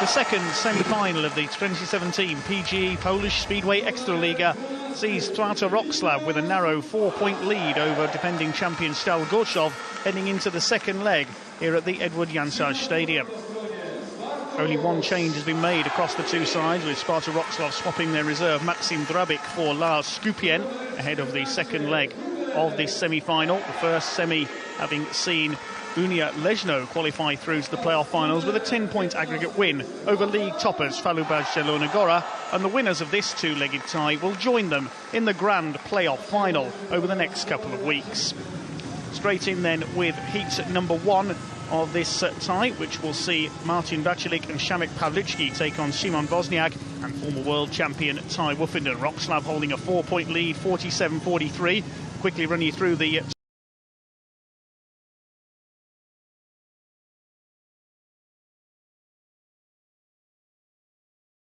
The second semi-final of the 2017 PGE Polish Speedway Ekstraliga sees Wroclaw with a narrow 4-point lead over defending champion Stal Gorzow heading into the second leg here at the Edward Janczarz Stadium. Only one change has been made across the two sides, with Sparta Wroclaw swapping their reserve Maxim Drabik for Lars Skupien ahead of the second leg of this semi-final. The first semi having seen Unia Leszno qualify through to the playoff finals with a 10-point aggregate win over league toppers Falubaj Zielona Góra, and the winners of this two-legged tie will join them in the grand playoff final over the next couple of weeks. Straight in then with heat number one of this tie, which will see Martin Vacilik and Shamik Pawlicki take on Szymon Wozniak and former world champion Ty Woffinden. Wroclaw holding a 4-point lead, 47-43. Quickly run you through the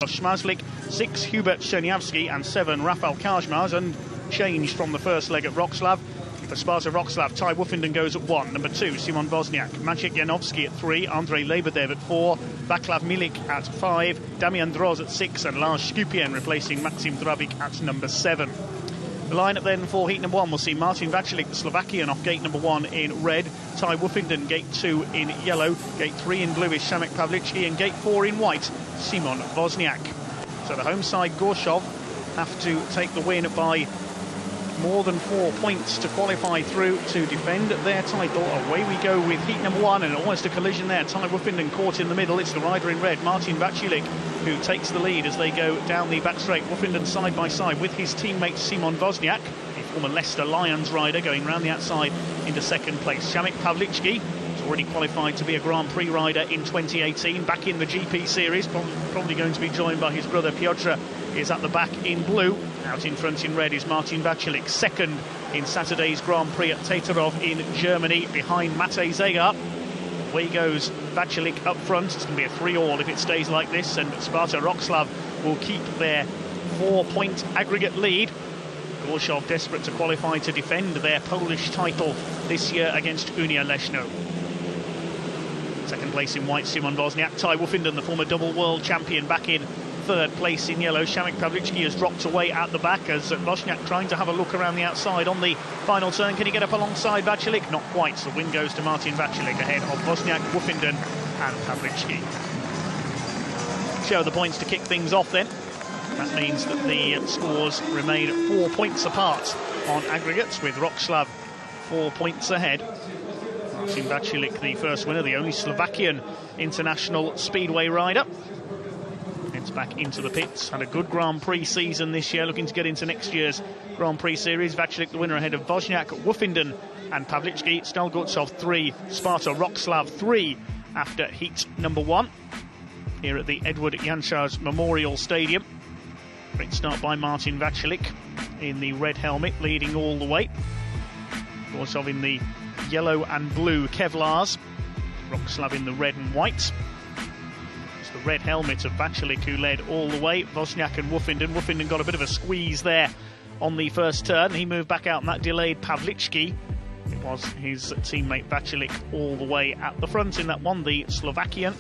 Schmazlik, 6 Hubert Czerniawski and 7 Rafał Kaczmarz, unchanged from the first leg at Wroclaw. For Sparta Wroclaw, Ty Woffinden goes at 1, number 2 Szymon Wozniak, Maciek Janowski at 3, Andrzej Lebedev at 4, Vaclav Milik at 5, Damian Droz at 6 and Lars Skupien replacing Maxim Drabik at number 7. The lineup then for heat number 1 will see Martin Vacilik, the Slovakian, off gate number 1 in red, Ty Woffinden gate 2 in yellow, gate 3 in blue is Shamik Pawlicki, and gate 4 in white, Szymon Wozniak. So the home side Gorzow have to take the win by more than 4 points to qualify through to defend their title. Away we go with heat number 1, and almost a collision there. Ty Woffinden caught in the middle. It's the rider in red, Martin Vacilik, who takes the lead as they go down the back straight. Woffinden side by side with his teammate Szymon Wozniak, a former Leicester Lions rider, going round the outside into second place. Shamik Pawlicki has already qualified to be a Grand Prix rider in 2018, back in the GP series, probably going to be joined by his brother Piotr, is at the back in blue. Out in front in red is Martin Vacilik, second in Saturday's Grand Prix at Tatarov in Germany, behind Matej Zegar. Away goes Vacilik up front. It's going to be a 3-all if it stays like this, and Sparta Wroclaw will keep their 4-point aggregate lead. Gorzow desperate to qualify to defend their Polish title this year against Unia Leszno. Second place in white, Szymon Wozniak. Ty Woffinden, the former double world champion, back in third place in yellow. Shamik Pawlicki has dropped away at the back as Wozniak trying to have a look around the outside on the final turn. Can he get up alongside Vacilik? Not quite. So the win goes to Martin Vacilik ahead of Wozniak, Woffinden and Pawlicki. Show the points to kick things off then. That means that the scores remain 4 points apart on aggregates, with Wroclaw 4 points ahead. Martin Vacilik, the first winner, the only Slovakian international speedway rider. Heads back into the pits. Had a good Grand Prix season this year, looking to get into next year's Grand Prix series. Vacilik the winner ahead of Wozniak, Woffinden and Pawlicki. Stal Gorzow 3, Sparta Wroclaw 3 after heat number 1 here at the Edward Janczarz Memorial Stadium. Great start by Martin Vacilik in the red helmet, leading all the way. Gorzow in the yellow and blue Kevlars, Wroclaw in the red and white. It's the red helmet of Vacilik who led all the way. Wozniak and Woffinden. Woffinden got a bit of a squeeze there on the first turn. He moved back out and that delayed Pawlicki. It was his teammate Vacilik all the way at the front in that one, the Slovakian.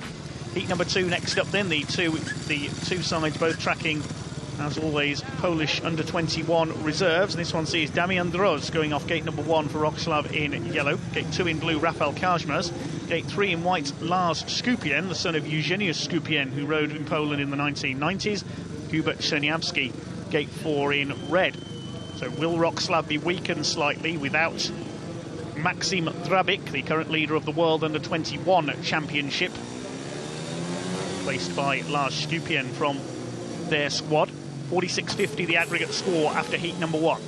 Heat number 2 next up then, the two sides both tracking, as always, Polish under-21 reserves. This one sees Damian Droz going off gate number 1 for Wroclaw in yellow. Gate 2 in blue, Rafał Kaczmarz. Gate 3 in white, Lars Skupien, the son of Eugeniusz Skupien, who rode in Poland in the 1990s. Hubert Czerniawski, gate 4 in red. So will Wroclaw be weakened slightly without Maxim Drabik, the current leader of the World Under-21 Championship, placed by Lars Skupien from their squad. 46.50 the aggregate score after heat number 1.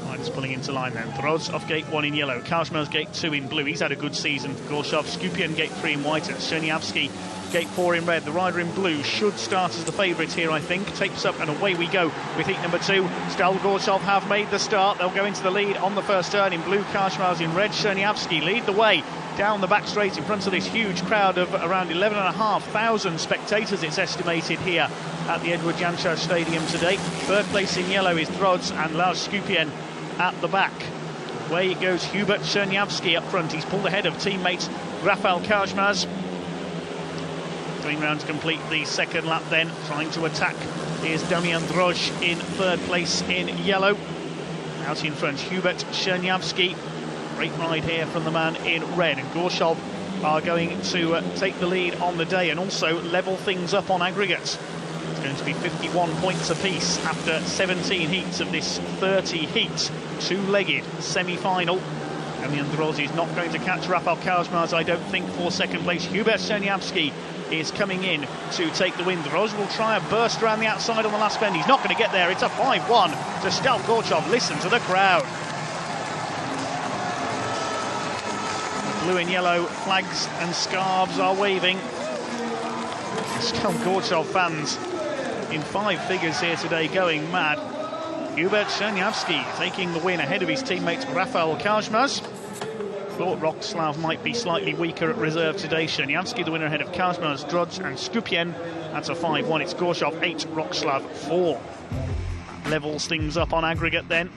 Riders pulling into line then. Droz off gate 1 in yellow. Kaczmarz gate 2 in blue. He's had a good season for Gorzow. Skupien gate 3 in white. And Czerniawski gate 4 in red. The rider in blue should start as the favourite here, I think. Tapes up and away we go with heat number 2. Stal Gorzow have made the start. They'll go into the lead on the first turn in blue. Kaczmarz in red. Czerniawski lead the way down the back straight in front of this huge crowd of around 11,500 spectators, it's estimated, here at the Edward Janczarz Stadium today. Third place in yellow is Droz and Lars Skupien at the back. Away goes Hubert Czerniawski up front. He's pulled ahead of teammate Rafał Kaczmarz. Coming round to complete the second lap then, trying to attack, is Damian Drozd in third place in yellow. Out in front, Hubert Czerniawski. Great ride here from the man in red. And Gorzow are going to take the lead on the day and also level things up on aggregates. It's going to be 51 points apiece after 17 heats of this 30-heat, two-legged semi-final. Damian Drozd is not going to catch Rafał Kaczmarz, I don't think, for second place. Hubert Czerniawski is coming in to take the win. Drozd will try a burst around the outside on the last bend. He's not going to get there. It's a 5-1 to Stal Gorzow. Listen to the crowd. The blue and yellow flags and scarves are waving. Stal Gorzow fans in five figures here today, going mad. Hubert Czerniawski taking the win ahead of his teammate Rafał Kaczmarz. Thought Wroclaw might be slightly weaker at reserve today. Czerniawski the winner ahead of Kaczmarz, Drozd and Skupien. That's a 5-1. It's Gorzow 8, Wroclaw 4. Levels things up on aggregate then.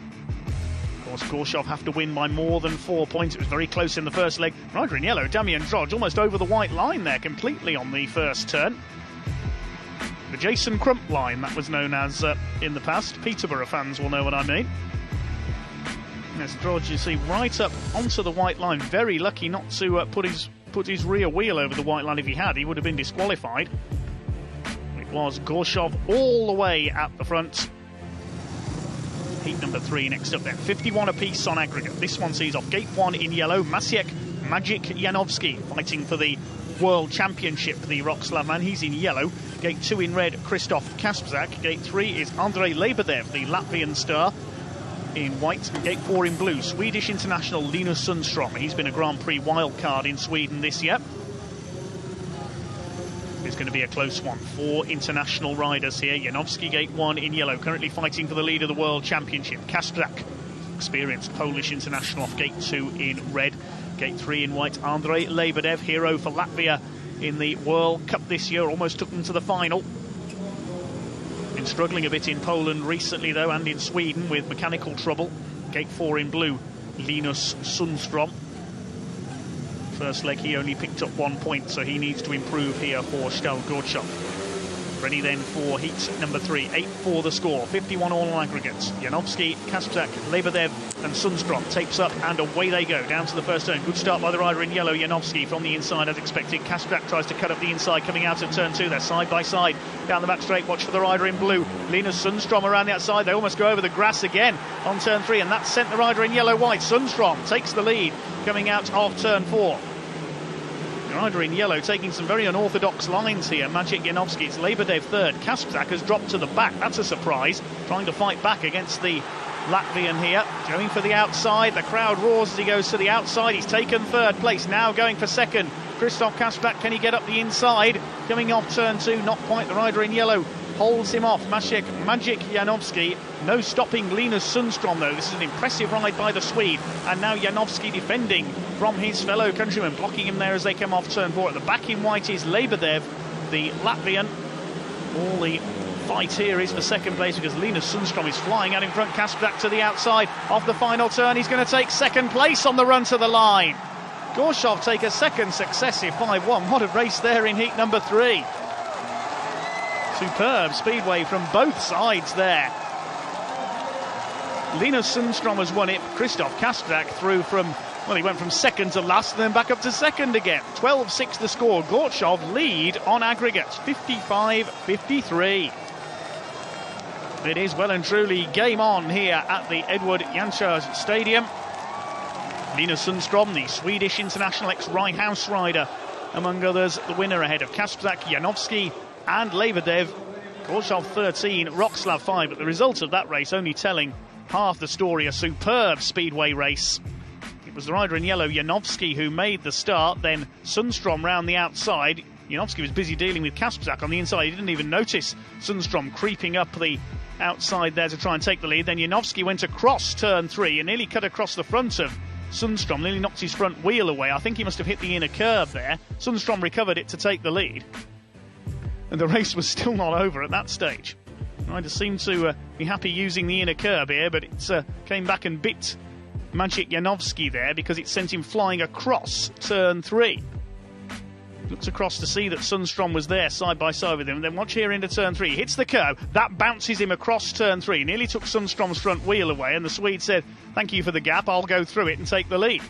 Of course, Gorzow have to win by more than 4 points. It was very close in the first leg. Rider in yellow, Damian Drozd, almost over the white line there, completely on the first turn. The Jason Crump line, that was known as in the past. Peterborough fans will know what I mean. As Drozd, you see, right up onto the white line. Very lucky not to put his rear wheel over the white line. If he had, he would have been disqualified. It was Gorzow all the way at the front. Heat number 3 next up then. 51 apiece on aggregate. This one sees off gate 1 in yellow, Maciek Magic Janowski, fighting for the World Championship, the Wroclaw man. He's in yellow. Gate 2 in red, Krzysztof Kasprzak. Gate 3 is Andrzej Lebedev, the Latvian star, in white. And gate 4 in blue, Swedish international Linus Sundström. He's been a Grand Prix wildcard in Sweden this year. It's going to be a close one. 4 international riders here. Janowski, gate 1 in yellow, currently fighting for the lead of the World Championship. Kasprzak, experienced Polish international, off gate 2 in red. Gate 3 in white, Andrzej Lebedev, hero for Latvia in the World Cup this year, almost took them to the final. Been struggling a bit in Poland recently though, and in Sweden with mechanical trouble. Gate 4 in blue, Linus Sundström. First leg he only picked up 1 point, so he needs to improve here for Stal Gorzow. Ready then for heat number 3. 8-4 the score, 51 all on aggregates. Janowski, Kasprzak, Lebedev and Sundström tapes up and away they go down to the first turn. Good start by the rider in yellow, Janowski from the inside as expected. Kasprzak tries to cut up the inside coming out of turn 2. They're side by side down the back straight. Watch for the rider in blue, Linus Sundström around the outside. They almost go over the grass again on turn 3, and that sent the rider in yellow white. Sundström takes the lead coming out of turn 4. The rider in yellow taking some very unorthodox lines here. Maciek Janowski, it's Lebedev third. Kasprzak has dropped to the back. That's a surprise. Trying to fight back against the Latvian here. Going for the outside. The crowd roars as he goes to the outside. He's taken third place. Now going for second. Krzysztof Kasprzak, can he get up the inside? Coming off turn 2, not quite. The rider in yellow holds him off. Magic Janowski. No stopping Linus Sundström though. This is an impressive ride by the Swede. And now Janowski defending from his fellow countrymen, blocking him there as they come off turn 4. At the back in white is Lebedev, the Latvian. All the fight here is for second place because Linus Sundström is flying out in front. Kasprzak to the outside of the final turn. He's going to take second place on the run to the line. Gorzow take a second successive 5-1. What a race there in heat number 3. Superb speedway from both sides there. Linus Sundström has won it. Krzysztof Kasprzak through from, well, he went from second to last and then back up to second again. 12-6 the score. Gorzow lead on aggregates, 55-53. It is well and truly game on here at the Edward Janczarz Stadium. Linus Sundström, the Swedish international ex-Rye House rider, among others, the winner ahead of Kasprzak, Janowski and Lebedev. Gorzow 13, Wroclaw 5, but the result of that race only telling half the story. A superb speedway race. It was the rider in yellow, Janowski, who made the start, then Sundström round the outside. Janowski was busy dealing with Kasprzak on the inside. He didn't even notice Sundström creeping up the outside there to try and take the lead. Then Janowski went across turn 3 and nearly cut across the front of Sundström, nearly knocked his front wheel away. I think he must have hit the inner curve there. Sundström recovered it to take the lead. And the race was still not over at that stage. Rider seemed to be happy using the inner curb here, but it came back and bit Maciek Janowski there because it sent him flying across turn 3. Looks across to see that Sundstrom was there side by side with him. Then watch here into turn 3. Hits the curb. That bounces him across turn 3. Nearly took Sundstrom's front wheel away, and the Swede said, "Thank you for the gap. I'll go through it and take the lead."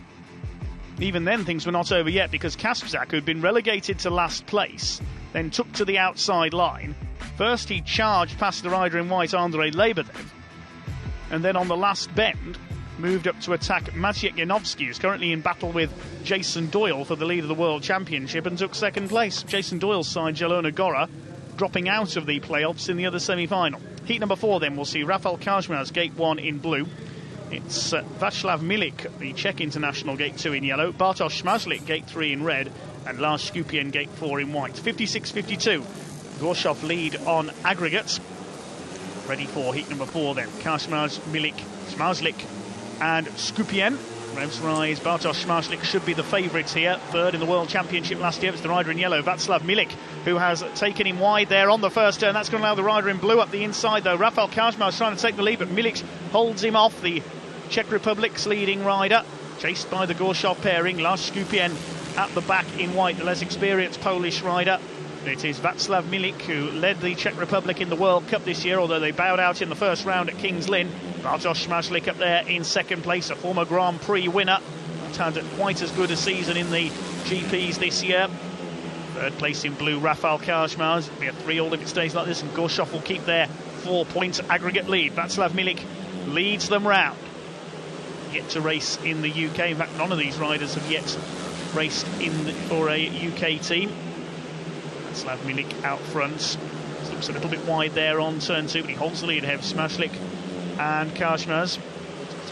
Even then, things were not over yet, because Kasprzak, who'd been relegated to last place, then took to the outside line. First, he charged past the rider in white, Andrei Lebedev, and then on the last bend, moved up to attack Maciej Janowski, who's currently in battle with Jason Doyle for the lead of the World Championship, and took second place. Jason Doyle's side, Zielona Góra, dropping out of the playoffs in the other semi-final. Heat number 4 then, we'll see Rafał Kaczmarz, gate 1 in blue. It's Václav Milik, the Czech international, gate 2 in yellow. Bartosz Śmazlik, gate 3 in red. And Lars Skupien, gate 4 in white. 56-52. Gorzow lead on aggregates. Ready for heat number 4 then. Kaczmarz, Milik, Śmazlik and Skupien. Revs rise. Bartosz Śmazlik should be the favourites here. Third in the World Championship last year. It's the rider in yellow, Václav Milik, who has taken him wide there on the first turn. That's going to allow the rider in blue up the inside, though. Rafał Kaczmarz trying to take the lead, but Milik holds him off. The Czech Republic's leading rider, chased by the Gorzow pairing. Lars Skupien at the back in white, the less experienced Polish rider. It is Václav Milik who led the Czech Republic in the World Cup this year, although they bowed out in the first round at King's Lynn. Bartosz Śmazlik up there in second place, a former Grand Prix winner. Not had quite as good a season in the GPs this year. Third place in blue, Rafał Kaczmarz. It'll be a 3-all if it stays like this, and Gorzow will keep their 4-point aggregate lead. Václav Milik leads them round. Yet to race in the UK. In fact, none of these riders have yet raced for a UK team. Václav Milik out front. Looks a little bit wide there on turn 2, but he holds the lead ahead of Śmazlik and Kaczmarz.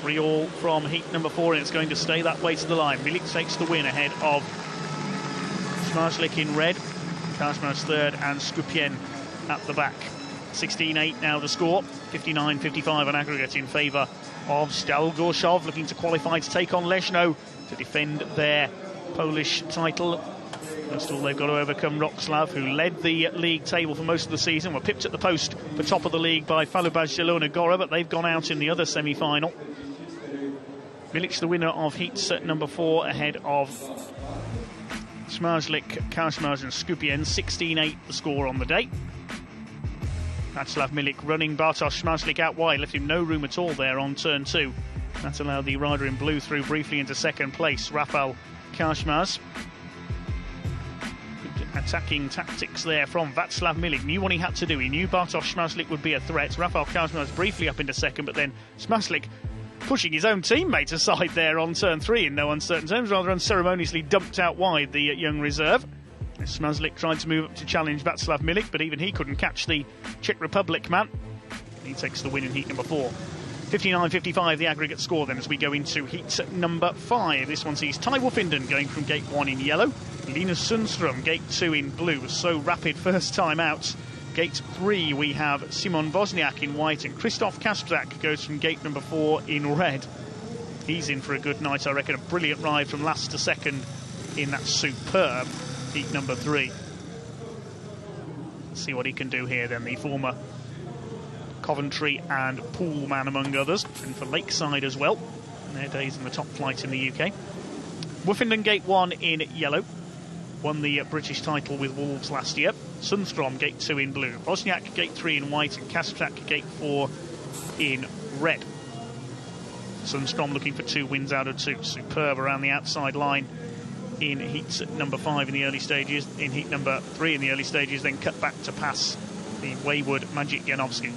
3-all from heat number 4, and it's going to stay that way to the line. Milik takes the win ahead of Śmazlik in red. Kaczmarz third, and Skupien at the back. 16-8 now the score. 59-55 on aggregate in favour of Stal Gorzow, looking to qualify to take on Leszno to defend their Polish title. First of all, they've got to overcome Wroclaw, who led the league table for most of the season, were pipped at the post for top of the league by Falubaz Zielona Góra, but they've gone out in the other semi-final. Milik, the winner of heat number 4, ahead of Śmazlik, Kaczmarz and Skupien. 16-8 the score on the day. Václav Milik running Bartosz Śmazlik out wide, left him no room at all there on turn 2. That allowed the rider in blue through briefly into second place, Rafał Kaczmarz. Good attacking tactics there from Václav Milik. Knew what he had to do. He knew Bartosz Śmazlik would be a threat. Rafał Kaczmarz briefly up into second, but then Śmazlik pushing his own teammate aside there on turn 3 in no uncertain terms, rather unceremoniously dumped out wide the young reserve. Śmazlik tried to move up to challenge Václav Milik, but even he couldn't catch the Czech Republic man. He takes the win in heat number 4. 59-55 the aggregate score then as we go into heat number 5. This one sees Ty Woffinden going from gate 1 in yellow. Linus Sundström, gate 2 in blue. So rapid first time out. Gate 3 we have Szymon Wozniak in white, and Krzysztof Kasprzak goes from gate number 4 in red. He's in for a good night, I reckon. A brilliant ride from last to second in that superb heat number 3. Let's see what he can do here then. The former Coventry and Poole man among others, and for Lakeside as well in their days in the top flight in the UK. Woffinden gate 1 in yellow, won the British title with Wolves last year. Sundstrom gate 2 in blue, Wozniak gate 3 in white, and Kasprzak gate 4 in red. Sundstrom looking for 2 wins out of 2. Superb around the outside line in heat number 5 in the early stages, in heat number 3 in the early stages, then cut back to pass the wayward Maciej Janowski.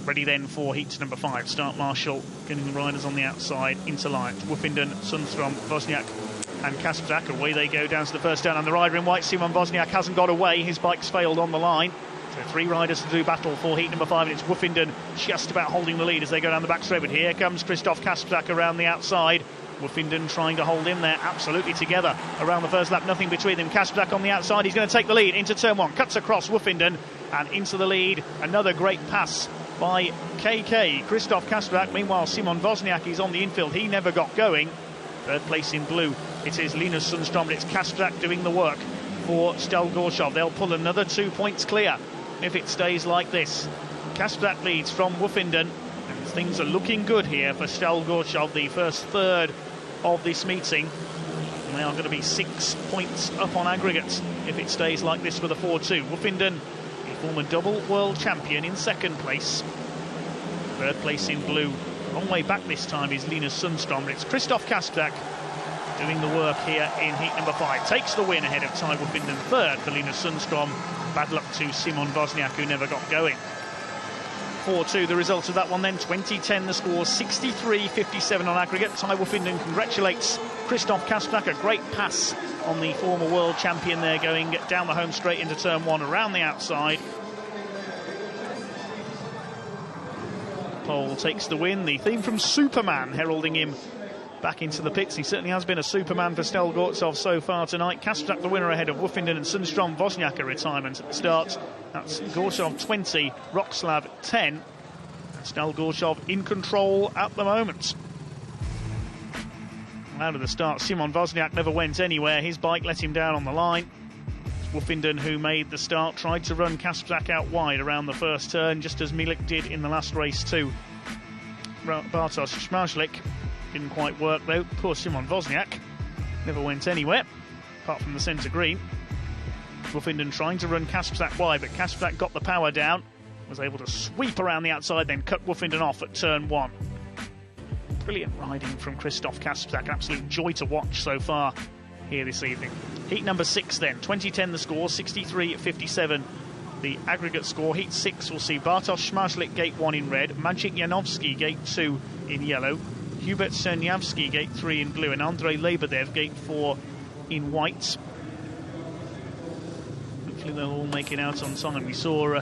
Ready then for heat number 5. Start Marshall getting the riders on the outside into line. Woffinden, Sundstrom, Wozniak and Kasprzak. Away they go down to the first turn, and the rider in white, Szymon Wozniak, hasn't got away. His bike's failed on the line. So 3 riders to do battle for heat number 5, and it's Woffinden just about holding the lead as they go down the back straight. But here comes Krzysztof Kasprzak around the outside. Woffinden trying to hold him there, absolutely together around the first lap, nothing between them. Kasprzak on the outside, he's going to take the lead into turn 1, cuts across Woffinden and into the lead. Another great pass by KK, Krzysztof Kasprzak. Meanwhile, Szymon Wozniak is on the infield, he never got going. Third place in blue, it is Linus Sundström, but it's Kasprzak doing the work for Stal Gorzow. They'll pull another 2 points clear if it stays like this. Kasprzak leads from Woffinden, and things are looking good here for Stal Gorzow, the first third of this meeting. And they are going to be 6 points up on aggregate if it stays like this with a 4-2. Woffinden, a former double world champion, in second place. Third place in blue. A long way back this time is Linus Sundström. It's Christoph Kasperzak doing the work here in heat number 5. Takes the win ahead of Tai Woffinden. Third for Linus Sundström. Bad luck to Simon Wozniak, who never got going. 4-2 the result of that one then. 20-10 the score. 63-57 on aggregate. Tai Woffinden congratulates Christoph Kasperzak. A great pass on the former world champion there, going down the home straight into turn 1, around the outside. Pole takes the win. The theme from Superman heralding him back into the pits. He certainly has been a Superman for Stel Gorzow so far tonight. Kasperzak the winner ahead of Woffinden and Sundström. Wozniak a retirement at the start. That's Gorzow 20, Wroclaw 10. Stel Gorzow in control at the moment. Out of the start, Simon Wozniak never went anywhere. His bike let him down on the line. Woffinden, who made the start, tried to run Kasperzak out wide around the first turn, just as Milik did in the last race too. Bartosz Szmajlik didn't quite work though. Poor Simon Wozniak never went anywhere, apart from the centre green. Woffinden trying to run Kasperzak wide, but Kasperzak got the power down, was able to sweep around the outside, then cut Woffinden off at turn 1. Brilliant riding from Christoph Kasperzak. Absolute joy to watch so far here this evening. Heat number 6 then. 20-10 the score. 63-57 the aggregate score. Heat 6 will see Bartosz Szmajlik gate 1 in red, Maciej Janowski gate 2 in yellow, Hubert Czerniawski gate 3 in blue, and Andrei Lebedev gate 4 in white. Hopefully they'll all make it out on time. We saw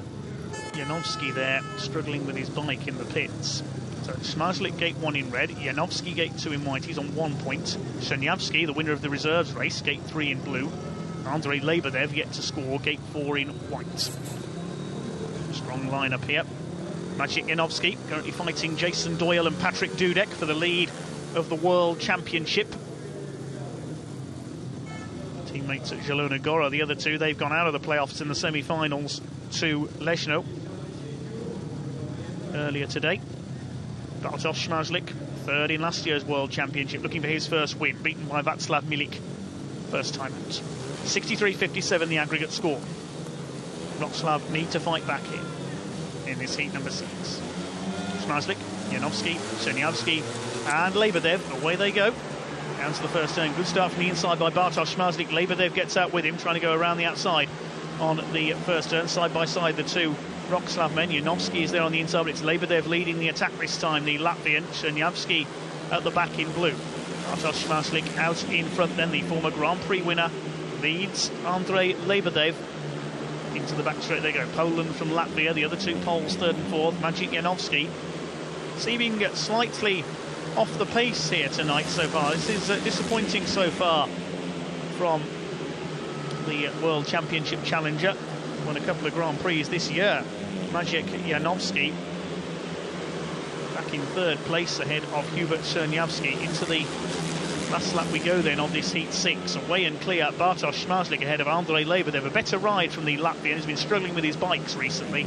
Janowski there struggling with his bike in the pits. So Szmajlik gate 1 in red, Janowski gate 2 in white, he's on 1 point. Czerniawski, the winner of the reserves race, gate 3 in blue. Andrei Lebedev yet to score, gate 4 in white. Strong lineup here. Maciej Janowski currently fighting Jason Doyle and Patrick Dudek for the lead of the World Championship. Teammates at Zielona Góra, the other two, they've gone out of the playoffs in the semi-finals to Leszno earlier today. Bartosz Szmajlik, third in last year's World Championship, looking for his first win, beaten by Václav Milik, first time out. 63-57 the aggregate score. Wroclaw need to fight back here in this heat number 6. Szmajlik, Janowski, Czerniawski and Lebedev, away they go. Down to the first turn, good start from the inside by Bartosz Szmajlik. Lebedev gets out with him, trying to go around the outside on the first turn, side by side the two Wroclaw men. Janowski is there on the inside, but it's Lebedev leading the attack this time, the Latvian. Czerniawski at the back in blue. Bartosz Szmajlik out in front then, the former Grand Prix winner leads Andrei Lebedev into the back straight. There you go, Poland from Latvia, the other two Poles, third and fourth. Maciej Janowski seeming slightly off the pace here tonight so far. This is disappointing so far from the World Championship challenger. Won a couple of Grand Prix this year. Maciej Janowski back in third place ahead of Hubert Czerniawski. Into the last lap we go then of this heat 6. Away and clear, Bartosz Szmajlik ahead of Andrei Lebedev. A better ride from the Latvian, who's been struggling with his bikes recently.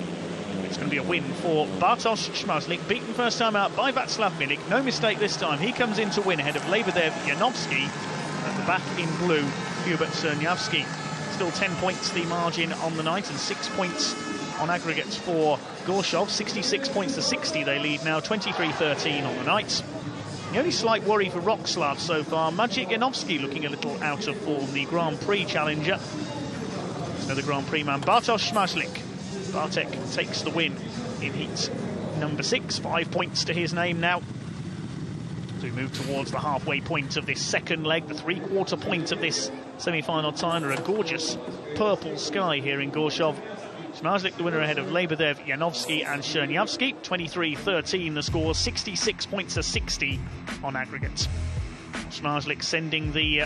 It's going to be a win for Bartosz Szmajlik, beaten first time out by Václav Milik. No mistake this time, he comes in to win ahead of Lebedev. Janowski at the back in blue, Hubert Czerniawski. Still 10 points the margin on the night, and 6 points on aggregates for Gorzow. 66 points to 60 they lead now, 23-13 on the night. The only slight worry for Wroclaw so far, Maciej Janowski looking a little out of form, the Grand Prix challenger. Another Grand Prix man, Bartosz Szmajlik. Bartek takes the win in heat number 6, 5 points to his name now. As we move towards the halfway point of this second leg, the 3/4 point of this semi-final timer, a gorgeous purple sky here in Gorzow. Szmajlik the winner ahead of Lebedev, Janowski and Czerniawski. 23-13 the score, 66 points to 60 on aggregate. Szmajlik sending the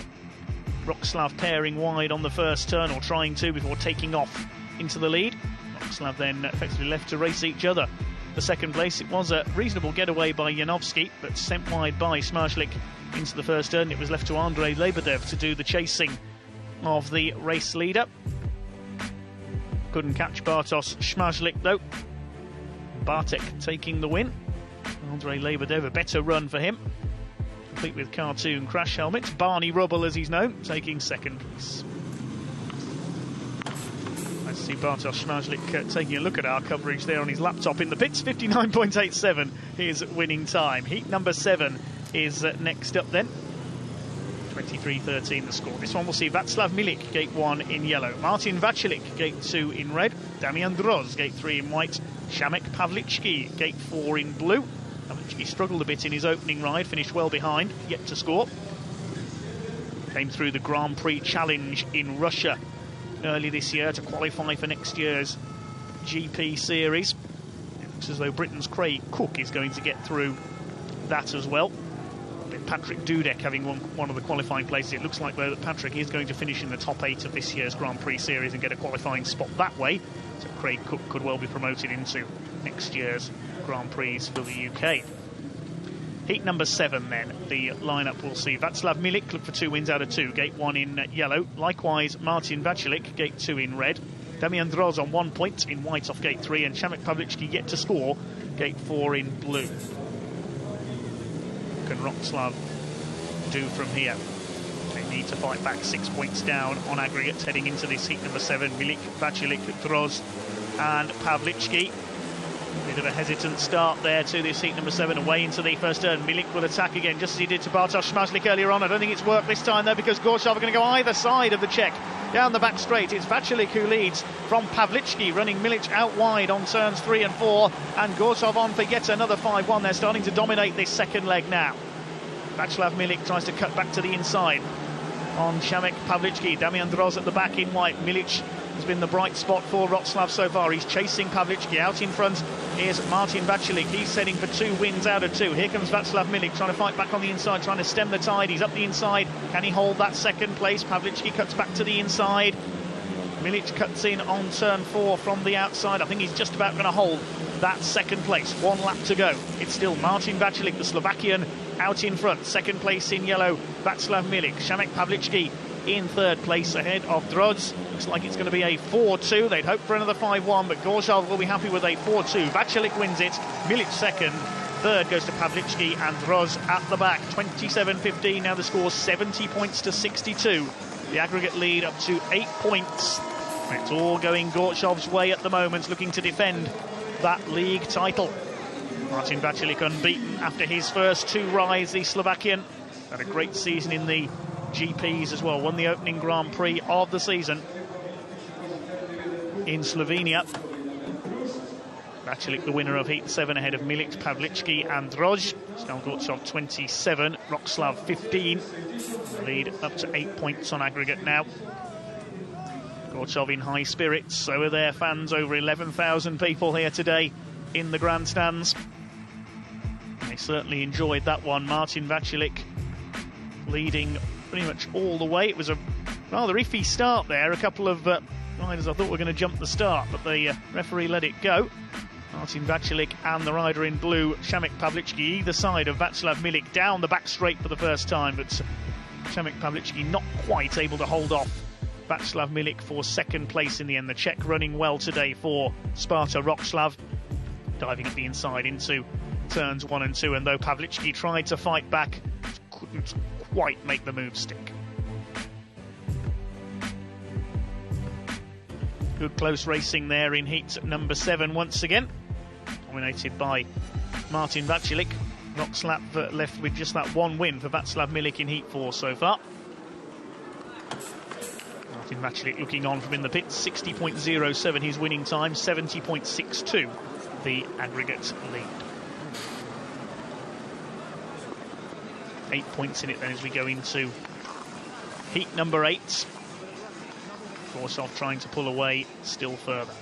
Wroclaw pairing wide on the first turn, or trying to, before taking off into the lead. Wroclaw then effectively left to race each other. The second place, it was a reasonable getaway by Janowski, but sent wide by Szmajlik into the first turn. It was left to Andrei Lebedev to do the chasing of the race leader. Couldn't catch Bartosz Szmajlik though. Bartek taking the win. Andrei Lebedev, a better run for him. complete with cartoon crash helmets. Barney Rubble, as he's known, taking second place. Let's see Bartosz Szmajlik taking a look at our coverage there on his laptop in the pits. 59.87 his winning time. Heat number 7 is next up then. 23-13 the score. This one will see Václav Milik, gate 1 in yellow. Martin Václav, gate 2 in red. Damian Droz, gate 3 in white. Szamek Pawlicki, gate 4 in blue. Pawlicki struggled a bit in his opening ride, finished well behind, yet to score. Came through the Grand Prix Challenge in Russia early this year to qualify for next year's GP series. It looks as though Britain's Craig Cook is going to get through that as well. With Patrick Dudek having won one of the qualifying places, it looks like though that Patrick is going to finish in the top 8 of this year's Grand Prix series and get a qualifying spot that way. So Craig Cook could well be promoted into next year's Grand Prix for the UK. Heat number 7 then, the lineup will see Václav Milik look for 2 wins out of 2, gate 1 in yellow. Likewise Martin Václav, gate 2 in red. Damian Droz on 1 point in white off gate 3, and Szamek Pawlicki yet to score, gate 4 in blue. What can Wroclaw do from here? They need to fight back 6 points down on aggregate heading into this heat number 7. Milik, Václav, Droz and Pawlicki. Bit of a hesitant start there to this heat number 7, away into the first turn. Milik will attack again, just as he did to Bartosz Szmajlik earlier on. I don't think it's worked this time though, because Gorzow are going to go either side of the Czech. Down the back straight, it's Václav who leads from Pawlicki, running Milik out wide on turns 3 and 4, and Gorzow on for yet another 5-1. They're starting to dominate this second leg now. Václav Milik tries to cut back to the inside on Szamek Pawlicki. Damian Droz at the back in white. Milik has been the bright spot for Wroclaw so far. He's chasing Pawlicki. Out in front is Martin Václav. He's setting for 2 wins out of 2. Here comes Václav Milik trying to fight back on the inside, trying to stem the tide. He's up the inside. Can he hold that second place? Pawlicki cuts back to the inside. Milik cuts in on turn 4 from the outside. I think he's just about going to hold that second place. 1 lap to go. It's still Martin Václav, the Slovakian, out in front. Second place in yellow, Václav Milik. Szamek Pawlicki in third place ahead of Droz. Looks like it's going to be a 4-2. They'd hope for another 5-1, but Gorzow will be happy with a 4-2. Václav wins it. Milik second. Third goes to Pawlicki, and Droz at the back. 27-15. Now the score 70 points to 62. The aggregate lead up to 8 points. It's all going Gorzow's way at the moment, looking to defend that league title. Martin Václav unbeaten after his first 2 rides. The Slovakian had a great season in the GPs as well. Won the opening Grand Prix of the season in Slovenia. Václav the winner of Heat 7 ahead of Milik, Pawlicki and Droz. Now Gorzow 27, Wroclaw 15. Lead up to 8 points on aggregate now. Gorzow in high spirits, so are their fans. Over 11,000 people here today in the grandstands. They certainly enjoyed that one. Martin Václav leading pretty much all the way. It was a rather iffy start there. A couple of riders I thought were going to jump the start, but the referee let it go. Martin Václav and the rider in blue, Szamek Pawlicki, either side of Václav Milik, down the back straight for the first time, but Szamek Pawlicki not quite able to hold off Václav Milik for second place in the end. The Czech running well today for Sparta Wroclaw, diving at the inside into turns 1 and 2, and though Pawlicki tried to fight back, couldn't quite make the move stick. Good close racing there in heat number 7 once again, dominated by Martin Václav. Wroclaw left with just that 1 win for Václav Milik in heat 4 so far. Martin Václav looking on from in the pits. 60.07 his winning time, 70.62 the aggregate lead. 8 points in it then as we go into heat number 8. Gorzow trying to pull away still further.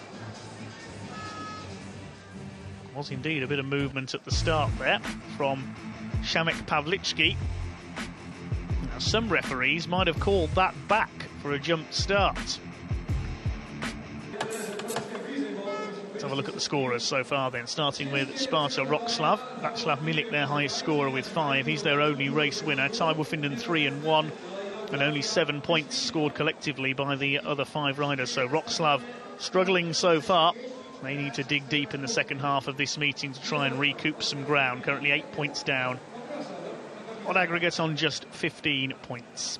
Was indeed a bit of movement at the start there from Szamek Pawlicki. Now some referees might have called that back for a jump start. Let's have a look at the scorers so far then, starting with Sparta Wroclaw. Václav Milik, their highest scorer with 5. He's their only race winner. Ty Wuffenden 3 and 1. And only 7 points scored collectively by the other 5 riders. So Wroclaw struggling so far. They need to dig deep in the second half of this meeting to try and recoup some ground. Currently 8 points down on aggregate on just 15 points.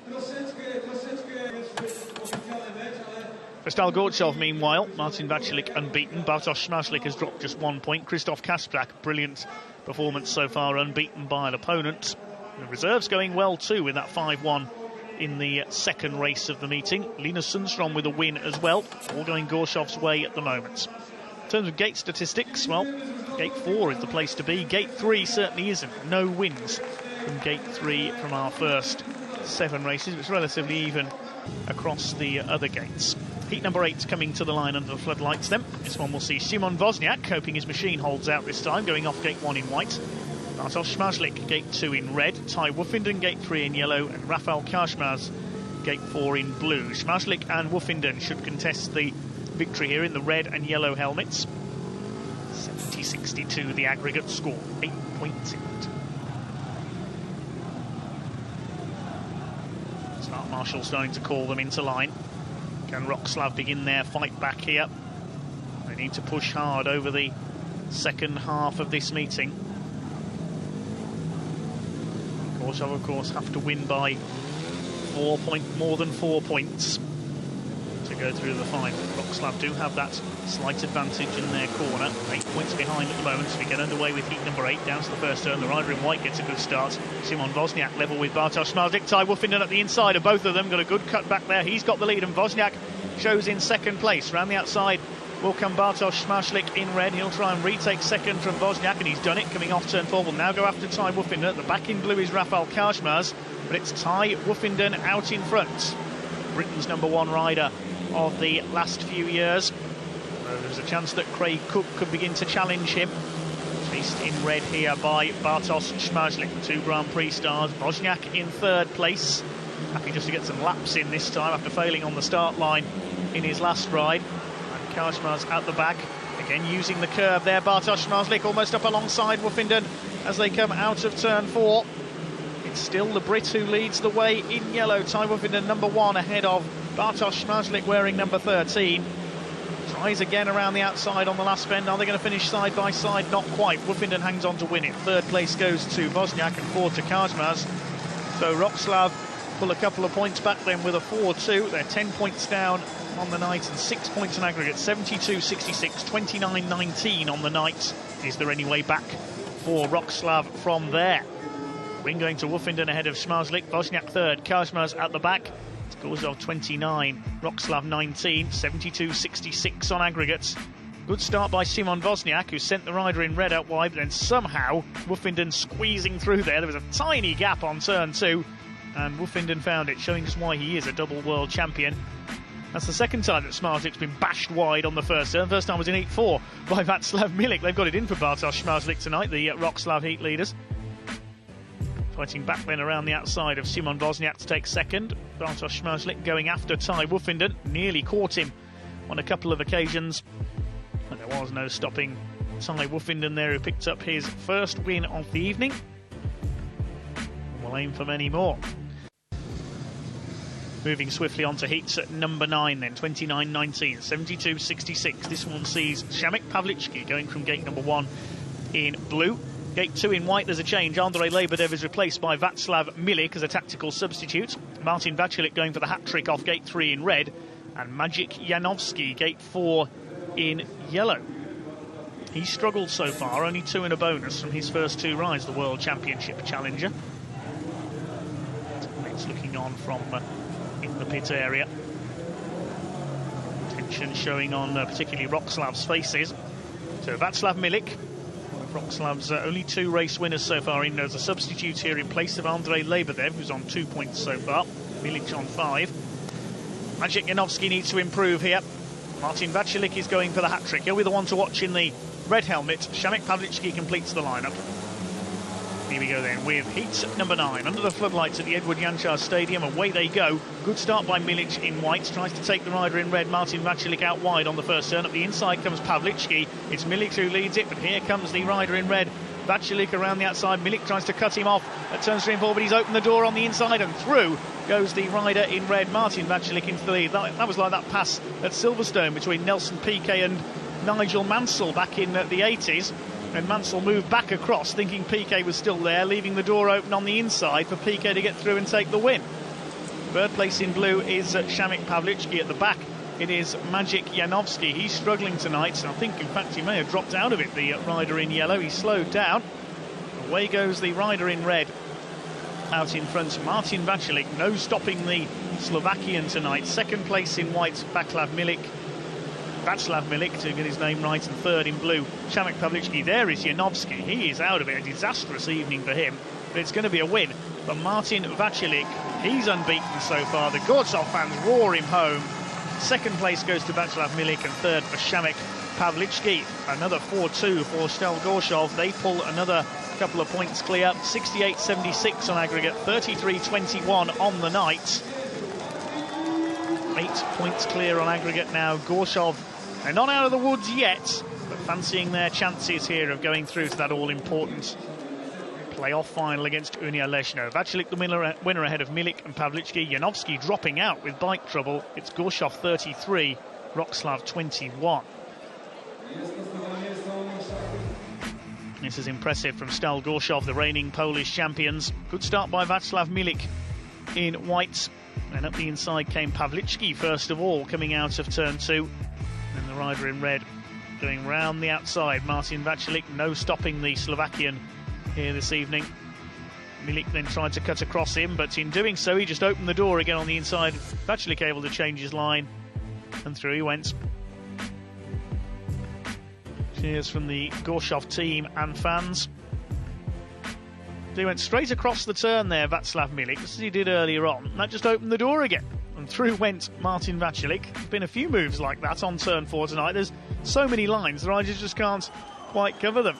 For Gorzow, meanwhile, Martin Vacilic unbeaten. Bartosz Śmaślik has dropped just 1 point. Krzysztof Kasprzak, brilliant performance so far, unbeaten by an opponent. The reserves going well too with that 5-1 in the second race of the meeting. Linus Sundström with a win as well. All going Gorzow's way at the moment. In terms of gate statistics, well, gate 4 is the place to be. Gate 3 certainly isn't. No wins from gate 3 from our first 7 races. It's relatively even across the other gates. Heat number 8 coming to the line under the floodlights then. This one will see Szymon Wozniak, hoping his machine holds out this time, going off gate 1 in white. Bartosz Śmaślik, gate 2 in red. Ty Woffinden, gate 3 in yellow. And Rafał Kaczmarz, gate 4 in blue. Śmaślik and Woffinden should contest the victory here in the red and yellow helmets. 70-62 the aggregate score, 8 points in it. Start Marshall starting to call them into line. Can Wroclaw begin their fight back here? They need to push hard over the second half of this meeting. Gorzow, of course, have to win by more than 4 points to go through the final. Wroclaw do have that slight advantage in their corner. 8 points behind at the moment, so we get underway with heat number 8. Down to the first turn, the rider in white gets a good start. Szymon Wozniak level with Bartosz Śmaślik. Ty Woffinden at the inside of both of them. Got a good cut back there. He's got the lead, and Wozniak shows in second place. Round the outside will come Bartosz Śmaślik in red. He'll try and retake second from Wozniak, and he's done it. Coming off turn 4 will now go after Ty Woffinden. At the back in blue is Rafał Kaczmarz, but it's Ty Woffinden out in front. Britain's number 1 rider of the last few years. There's a chance that Craig Cook could begin to challenge him. Chased in red here by Bartosz Śmaślik, 2 Grand Prix stars. Wozniak in third place. Happy just to get some laps in this time after failing on the start line in his last ride. And Kaczmarz at the back. Again using the curve there. Bartosz Śmaślik almost up alongside Woffinden as they come out of turn 4. It's still the Brit who leads the way in yellow. Ty Woffinden number 1 ahead of Bartosz Śmaślik wearing number 13. Tries again around the outside on the last bend. Are they going to finish side by side? Not quite. Woffinden hangs on to win it. Third place goes to Wozniak and 4 to Kaczmarz. So Wroclaw pull a couple of points back then with a 4-2. They're 10 points down on the night and 6 points in aggregate. 72-66, 29-19 on the night. Is there any way back for Wroclaw from there? Win going to Woffinden ahead of Śmaślik. Wozniak third. Kaczmarz at the back. Gorzow 29, Wroclaw 19, 72-66 on aggregates. Good start by Szymon Wozniak, who sent the rider in red out wide, but then somehow Woffinden squeezing through there. There was a tiny gap on turn 2, and Woffinden found it, showing just why he is a double world champion. That's the second time that Śmaślik's been bashed wide on the first turn. First time was in Heat 4 by Václav Milik. They've got it in for Bartosz Śmaślik tonight, the Wroclaw heat leaders. Fighting back then around the outside of Szymon Wozniak to take second. Bartosz Śmaślik going after Ty Woffinden. Nearly caught him on a couple of occasions. And there was no stopping Ty Woffinden there, who picked up his first win of the evening. We'll aim for many more. Moving swiftly on to heats at number 9 then, 29-19, 72-66. This one sees Shamik Pavlichki going from gate number 1 in blue. Gate 2 in white, there's a change. Andrei Lebedev is replaced by Václav Milik as a tactical substitute. Martin Vacilic going for the hat-trick off gate 3 in red. And Maciej Janowski, gate 4 in yellow. He's struggled so far, only 2 in a bonus from his first 2 rides, the World Championship challenger. It's looking on from in the pit area. Tension showing on particularly Wroclaw's faces. So Václav Milik, Wroclaw's only 2 race winners so far, in as a substitute here in place of Andrei Lebedev, who's on 2 points so far. Milik on 5. Maciej Janowski needs to improve here. Martin Vacilic is going for the hat-trick. He'll be the one to watch in the red helmet. Shamik Pavlichki completes the lineup. Here we go then with heat number 9. Under the floodlights at the Edward Jančar Stadium, away they go. Good start by Milik in white. Tries to take the rider in red, Martin Vacilic, out wide on the first turn. At the inside comes Pavlichki. It's Milik who leads it, but here comes the rider in red. Vacilic around the outside. Milik tries to cut him off at turn 3 and 4, but he's opened the door on the inside, and through goes the rider in red, Martin Vacilic, into the lead. That was like that pass at Silverstone between Nelson Piquet and Nigel Mansell back in the 80s. And Mansell moved back across, thinking Piquet was still there, leaving the door open on the inside for Piquet to get through and take the win. Third place in blue is Shamik Pavlichki. At the back, it is Maciej Janowski. He's struggling tonight. I think, in fact, he may have dropped out of it, the rider in yellow. He slowed down. Away goes the rider in red. Out in front, Martin Vacilic. No stopping the Slovakian tonight. Second place in white, Václav Milik, to get his name right, and third in blue, Shamik Pavlichki. There is Janowski. He is out of it. A disastrous evening for him, but it's going to be a win for Martin Vacilic. He's unbeaten so far. The Gorzow fans roar him home. Second place goes to Václav Milik, and third for Shamik Pavlichki. Another 4-2 for Stal Gorzow. They pull another couple of points clear. 68-76 on aggregate, 33-21 on the night. 8 points clear on aggregate now. Gorzow, they're not out of the woods yet, but fancying their chances here of going through to that all-important playoff final against Unia Leszno. Vacilic the winner ahead of Milik and Pavlichki. Janowski dropping out with bike trouble. It's Gorzow 33, Wroclaw 21. This is impressive from Stal Gorzow, the reigning Polish champions. Good start by Václav Milik in white. And up the inside came Pavlichki first of all, coming out of turn 2. And the rider in red going round the outside. Martin Vacilic, no stopping the Slovakian here this evening. Milik then tried to cut across him, but in doing so he just opened the door again on the inside. Vacilic able to change his line, and through he went. Cheers from the Gorzow team and fans. He went straight across the turn there, Václav Milik, just as he did earlier on. That just opened the door again, and through went Martin Vacilic. There's been a few moves like that on turn 4 tonight. There's so many lines, the riders just can't quite cover them.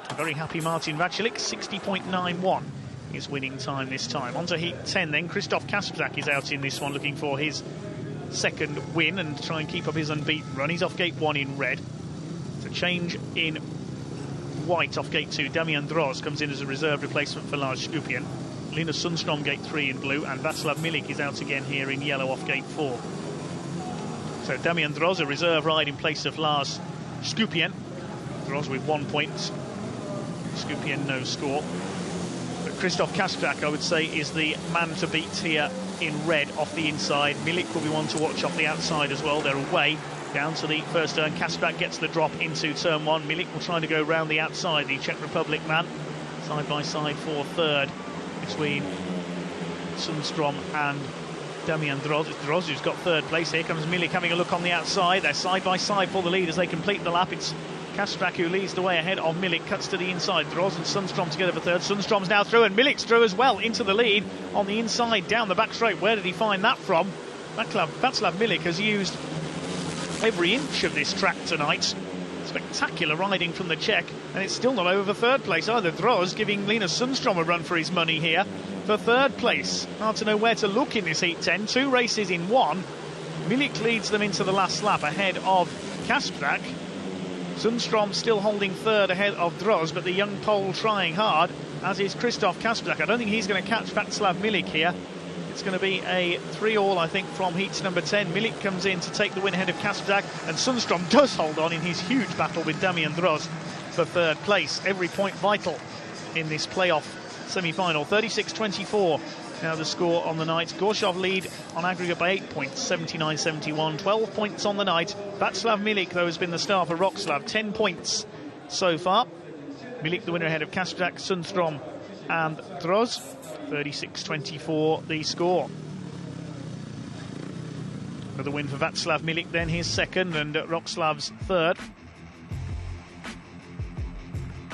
A very happy Martin Vacilic, 60.91 his winning time this time. On to heat 10 then. Krzysztof Kasprzak is out in this one, looking for his second win and try and keep up his unbeaten run. He's off gate 1 in red. To change in white off gate 2, Damian Droz comes in as a reserve replacement for Lars Skupien. Linus Sundström gate 3 in blue, and Václav Milik is out again here in yellow off gate 4. So Damian Droz, a reserve ride in place of Lars Skupien. Droz with 1 point, Skupien no score. But Krzysztof Kasprzak, I would say, is the man to beat here in red off the inside. Milik will be one to watch off the outside as well. They're away down to the first turn. Kasprzak gets the drop into turn 1. Milik will try to go round the outside, the Czech Republic man. Side by side for third between Sundström and Damian Droz. It's Droz who's got third place. Here comes Milik having a look on the outside. They're side by side for the lead as they complete the lap. It's Kasprzak who leads the way ahead of Milik, cuts to the inside. Droz and Sundström together for third. Sundström's now through, and Milik's through as well into the lead on the inside down the back straight. Where did he find that from? Václav Milik has used every inch of this track tonight. Spectacular riding from the Czech, and it's still not over third place either. Droz giving Linus Sundström a run for his money here for third place. Hard to know where to look in this heat 10. 2 races in 1. Milik leads them into the last lap ahead of Kasprzak. Sundström still holding third ahead of Droz, but the young Pole trying hard, as is Krzysztof Kasprzak. I don't think he's going to catch Václav Milik here. It's going to be a 3-all, I think, from heat number 10. Milik comes in to take the win ahead of Kasprzak, and Sundström does hold on in his huge battle with Damian Droz for third place. Every point vital in this playoff semi-final. 36-24 now the score on the night. Gorzow lead on aggregate by 8 points, 79-71. 12 points on the night. Václav Milik, though, has been the star for Wroclaw. 10 points so far. Milik the winner ahead of Kasprzak, Sundström and Droz. 36-24 the score. For the win for Václav Milik, then his second, and Wrocław's third.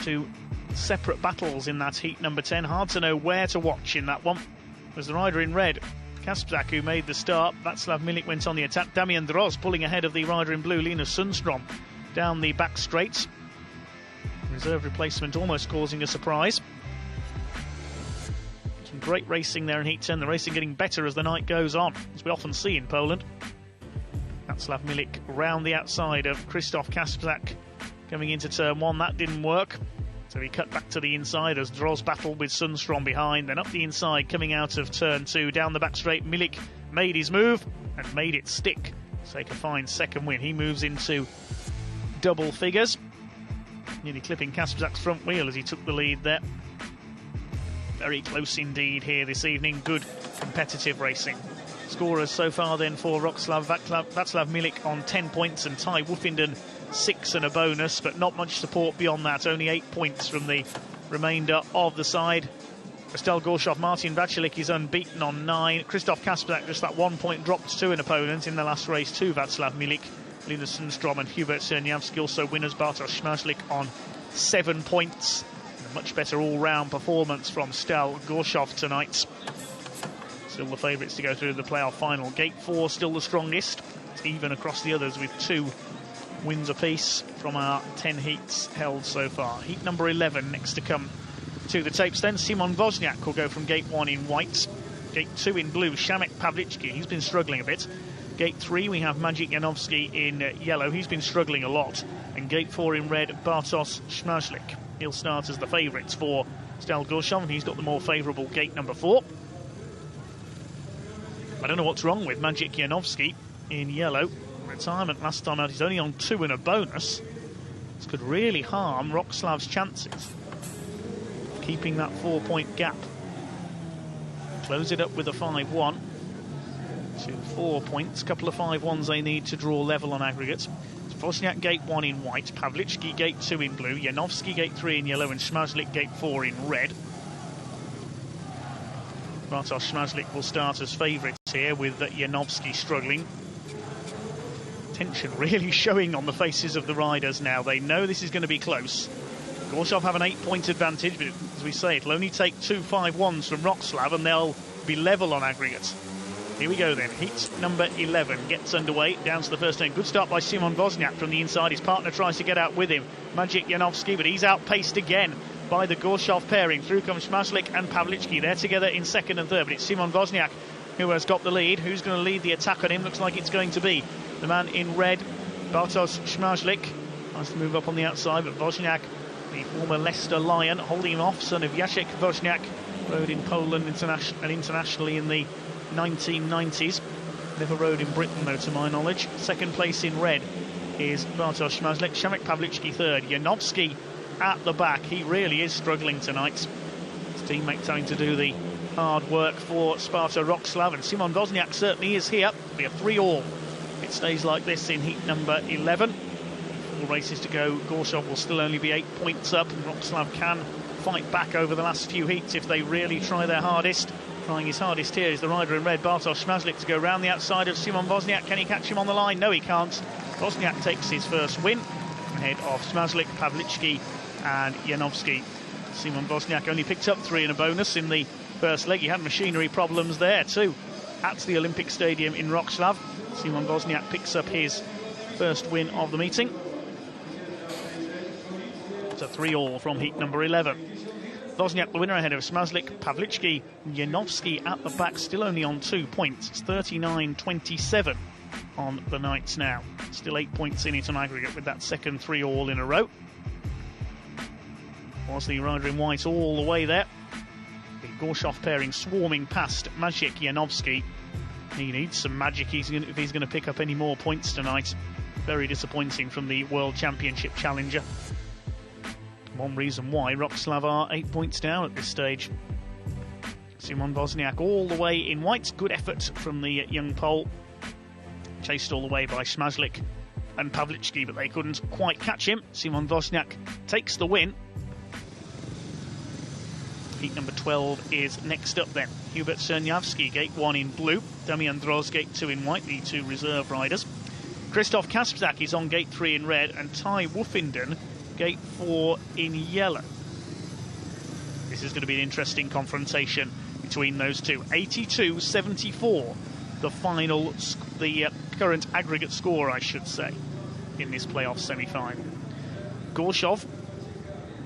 2 separate battles in that heat number 10. Hard to know where to watch in that one. There's the rider in red, Kasprzak, who made the start. Václav Milik went on the attack. Damian Droz pulling ahead of the rider in blue, Linus Sundström, down the back straight. Reserve replacement almost causing a surprise. Some great racing there in heat 10. The racing getting better as the night goes on, as we often see in Poland. Václav Milik round the outside of Krzysztof Kasprzak coming into turn 1. That didn't work, so he cut back to the inside as Droz battled with Sundström behind. Then up the inside coming out of turn 2 down the back straight. Milik made his move and made it stick. Take a fine second win. He moves into double figures. Nearly clipping Kasprzak's front wheel as he took the lead there. Very close indeed here this evening. Good competitive racing. Scorers so far then for Wroclaw: Václav Milik on 10 points and Ty Woofenden 6 and a bonus, but not much support beyond that. Only 8 points from the remainder of the side. Estelle Gorzow, Martin Vacilic is unbeaten on 9. Christoph Kasprzak just that 1 point dropped to an opponent in the last race to Václav Milik. Linus Sundstrom and Hubert Czerniawski also winners. Bartosz Śmaźlik on 7 points. A much better all-round performance from Estelle Gorzow tonight. Still the favourites to go through the playoff final. Gate 4 still the strongest. It's even across the others with 2 wins apiece from our 10 heats held so far. Heat number 11 next to come to the tapes then. Simon Wozniak will go from gate 1 in white. Gate 2 in blue, Szamek Pawlicki. He's been struggling a bit. Gate 3 we have Maciej Janowski in yellow. He's been struggling a lot. And gate 4 in red, Bartosz Śmaźlik. He'll start as the favourites for Estelle Gorzow, and he's got the more favourable gate number 4. I don't know what's wrong with Maciej Janowski in yellow. Retirement last time out, he's only on 2 and a bonus. This could really harm Wrocław's chances of keeping that 4-point gap. Close it up with a 5-1 to 4 points. Couple of 5-1s they need to draw level on aggregates. Wozniak gate 1 in white, Pawlicki gate 2 in blue, Janowski gate 3 in yellow, and Śmaźlik gate 4 in red. Bartosz Śmaźlik will start as favourites here with Janowski struggling. Tension really showing on the faces of the riders now. They know this is going to be close. Gorzow have an 8-point advantage, but as we say, it'll only take 2 5-1s from Wrocław and they'll be level on aggregates. Here we go then. Heat number 11 gets underway. Down to the first turn. Good start by Simon Wozniak from the inside. His partner tries to get out with him. Maciej Janowski, but he's outpaced again by the Gorzow pairing. Through comes Śmaźlik and Pawlicki. They're together in second and third, but it's Simon Wozniak who has got the lead. Who's going to lead the attack on him? Looks like it's going to be the man in red, Bartosz Śmaźlik. Tries to move up on the outside, but Wozniak, the former Leicester Lion, holding him off. Son of Jacek Wozniak, rode in Poland and internationally in the 1990s. Never rode in Britain, though, to my knowledge. Second place in red is Bartosz Śmaźlik. Szamek Pawlicki third. Janowski at the back. He really is struggling tonight. His teammates having to do the hard work for Sparta Wrocław, and Simon Wozniak certainly is here. It'll be a 3-all. It stays like this in heat number 11. 4 races to go. Gorzow will still only be 8 points up, and Wrocław can fight back over the last few heats if they really try their hardest. Trying his hardest here is the rider in red, Bartosz Śmaźlik, to go round the outside of Simon Wozniak. Can he catch him on the line? No, he can't. Wozniak takes his first win ahead of Śmaźlik, Pawlicki and Janowski. Simon Wozniak only picked up 3 and a bonus in the first leg. He had machinery problems there too at the Olympic Stadium in Wrocław. Simon Wozniak picks up his first win of the meeting. It's a 3-all from heat number 11. Wozniak the winner ahead of Śmaźlik, Pawlicki, Janowski at the back, still only on 2 points. It's 39-27 on the nights now. Still 8 points in it on aggregate with that second 3-all in a row. Was the rider in white all the way there. The Gorzow pairing swarming past Maciej Janowski. He needs some magic if he's going to pick up any more points tonight. Very disappointing from the World Championship challenger. One reason why Wrocław are 8 points down at this stage. Simon Wozniak all the way in white. Good effort from the young Pole. Chased all the way by Śmaźlik and Pawlicki, but they couldn't quite catch him. Simon Wozniak takes the win. Heat number 12 is next up then. Hubert Czerniawski, gate 1 in blue. Damian Droz, gate 2 in white, the 2 reserve riders. Christoph Kasprzak is on gate 3 in red, and Ty Woofenden, gate 4 in yellow. This is going to be an interesting confrontation between those two. 82-74, the final, the current aggregate score, I should say, in this playoff semi-final. Gorzow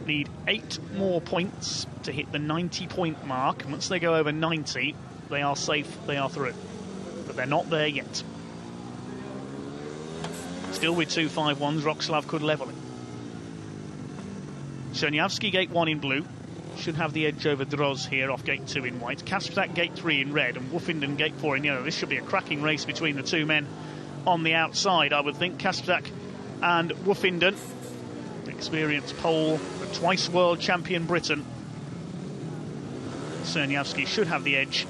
need 8 more points to hit the 90-point mark. Once they go over 90, they are safe, they are through. But they're not there yet. Still with 2 5-1s, Wrocław could level it. Czerniawski, gate 1 in blue, should have the edge over Droz here off gate 2 in white. Kasprzak, gate 3 in red, and Woofenden, gate 4 in yellow. This should be a cracking race between the two men on the outside, I would think. Kasprzak and Woofenden. Experienced pole, but twice world champion Britain. Czerniawski should have the edge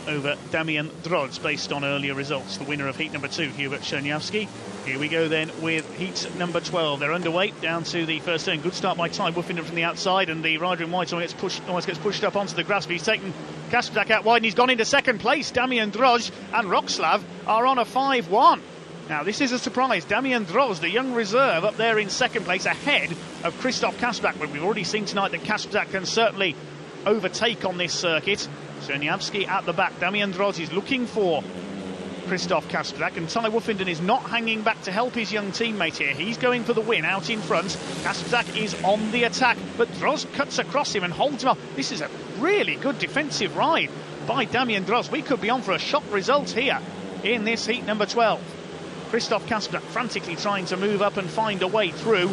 over Damian Drodz based on earlier results. The winner of heat number 2, Hubert Czerniawski. Here we go then with heat number 12. They're underway down to the first turn. Good start by Ty Wuffenden from the outside, and the rider in white almost gets pushed up onto the grass, but he's taken Kasprzak out wide and he's gone into second place. Damian Drodz and Wroclaw are on a 5-1. Now this is a surprise. Damian Drodz, the young reserve, up there in second place ahead of Christoph Kasprzak, but we've already seen tonight that Kasprzak can certainly overtake on this circuit. Czerniawski at the back. Damian Drodz is looking for Christoph Kasprzak, and Ty Wuffenden is not hanging back to help his young teammate here. He's going for the win out in front. Kasprzak is on the attack, but Drodz cuts across him and holds him up. This is a really good defensive ride by Damian Drodz. We could be on for a shock result here in this heat number 12. Christoph Kasprzak frantically trying to move up and find a way through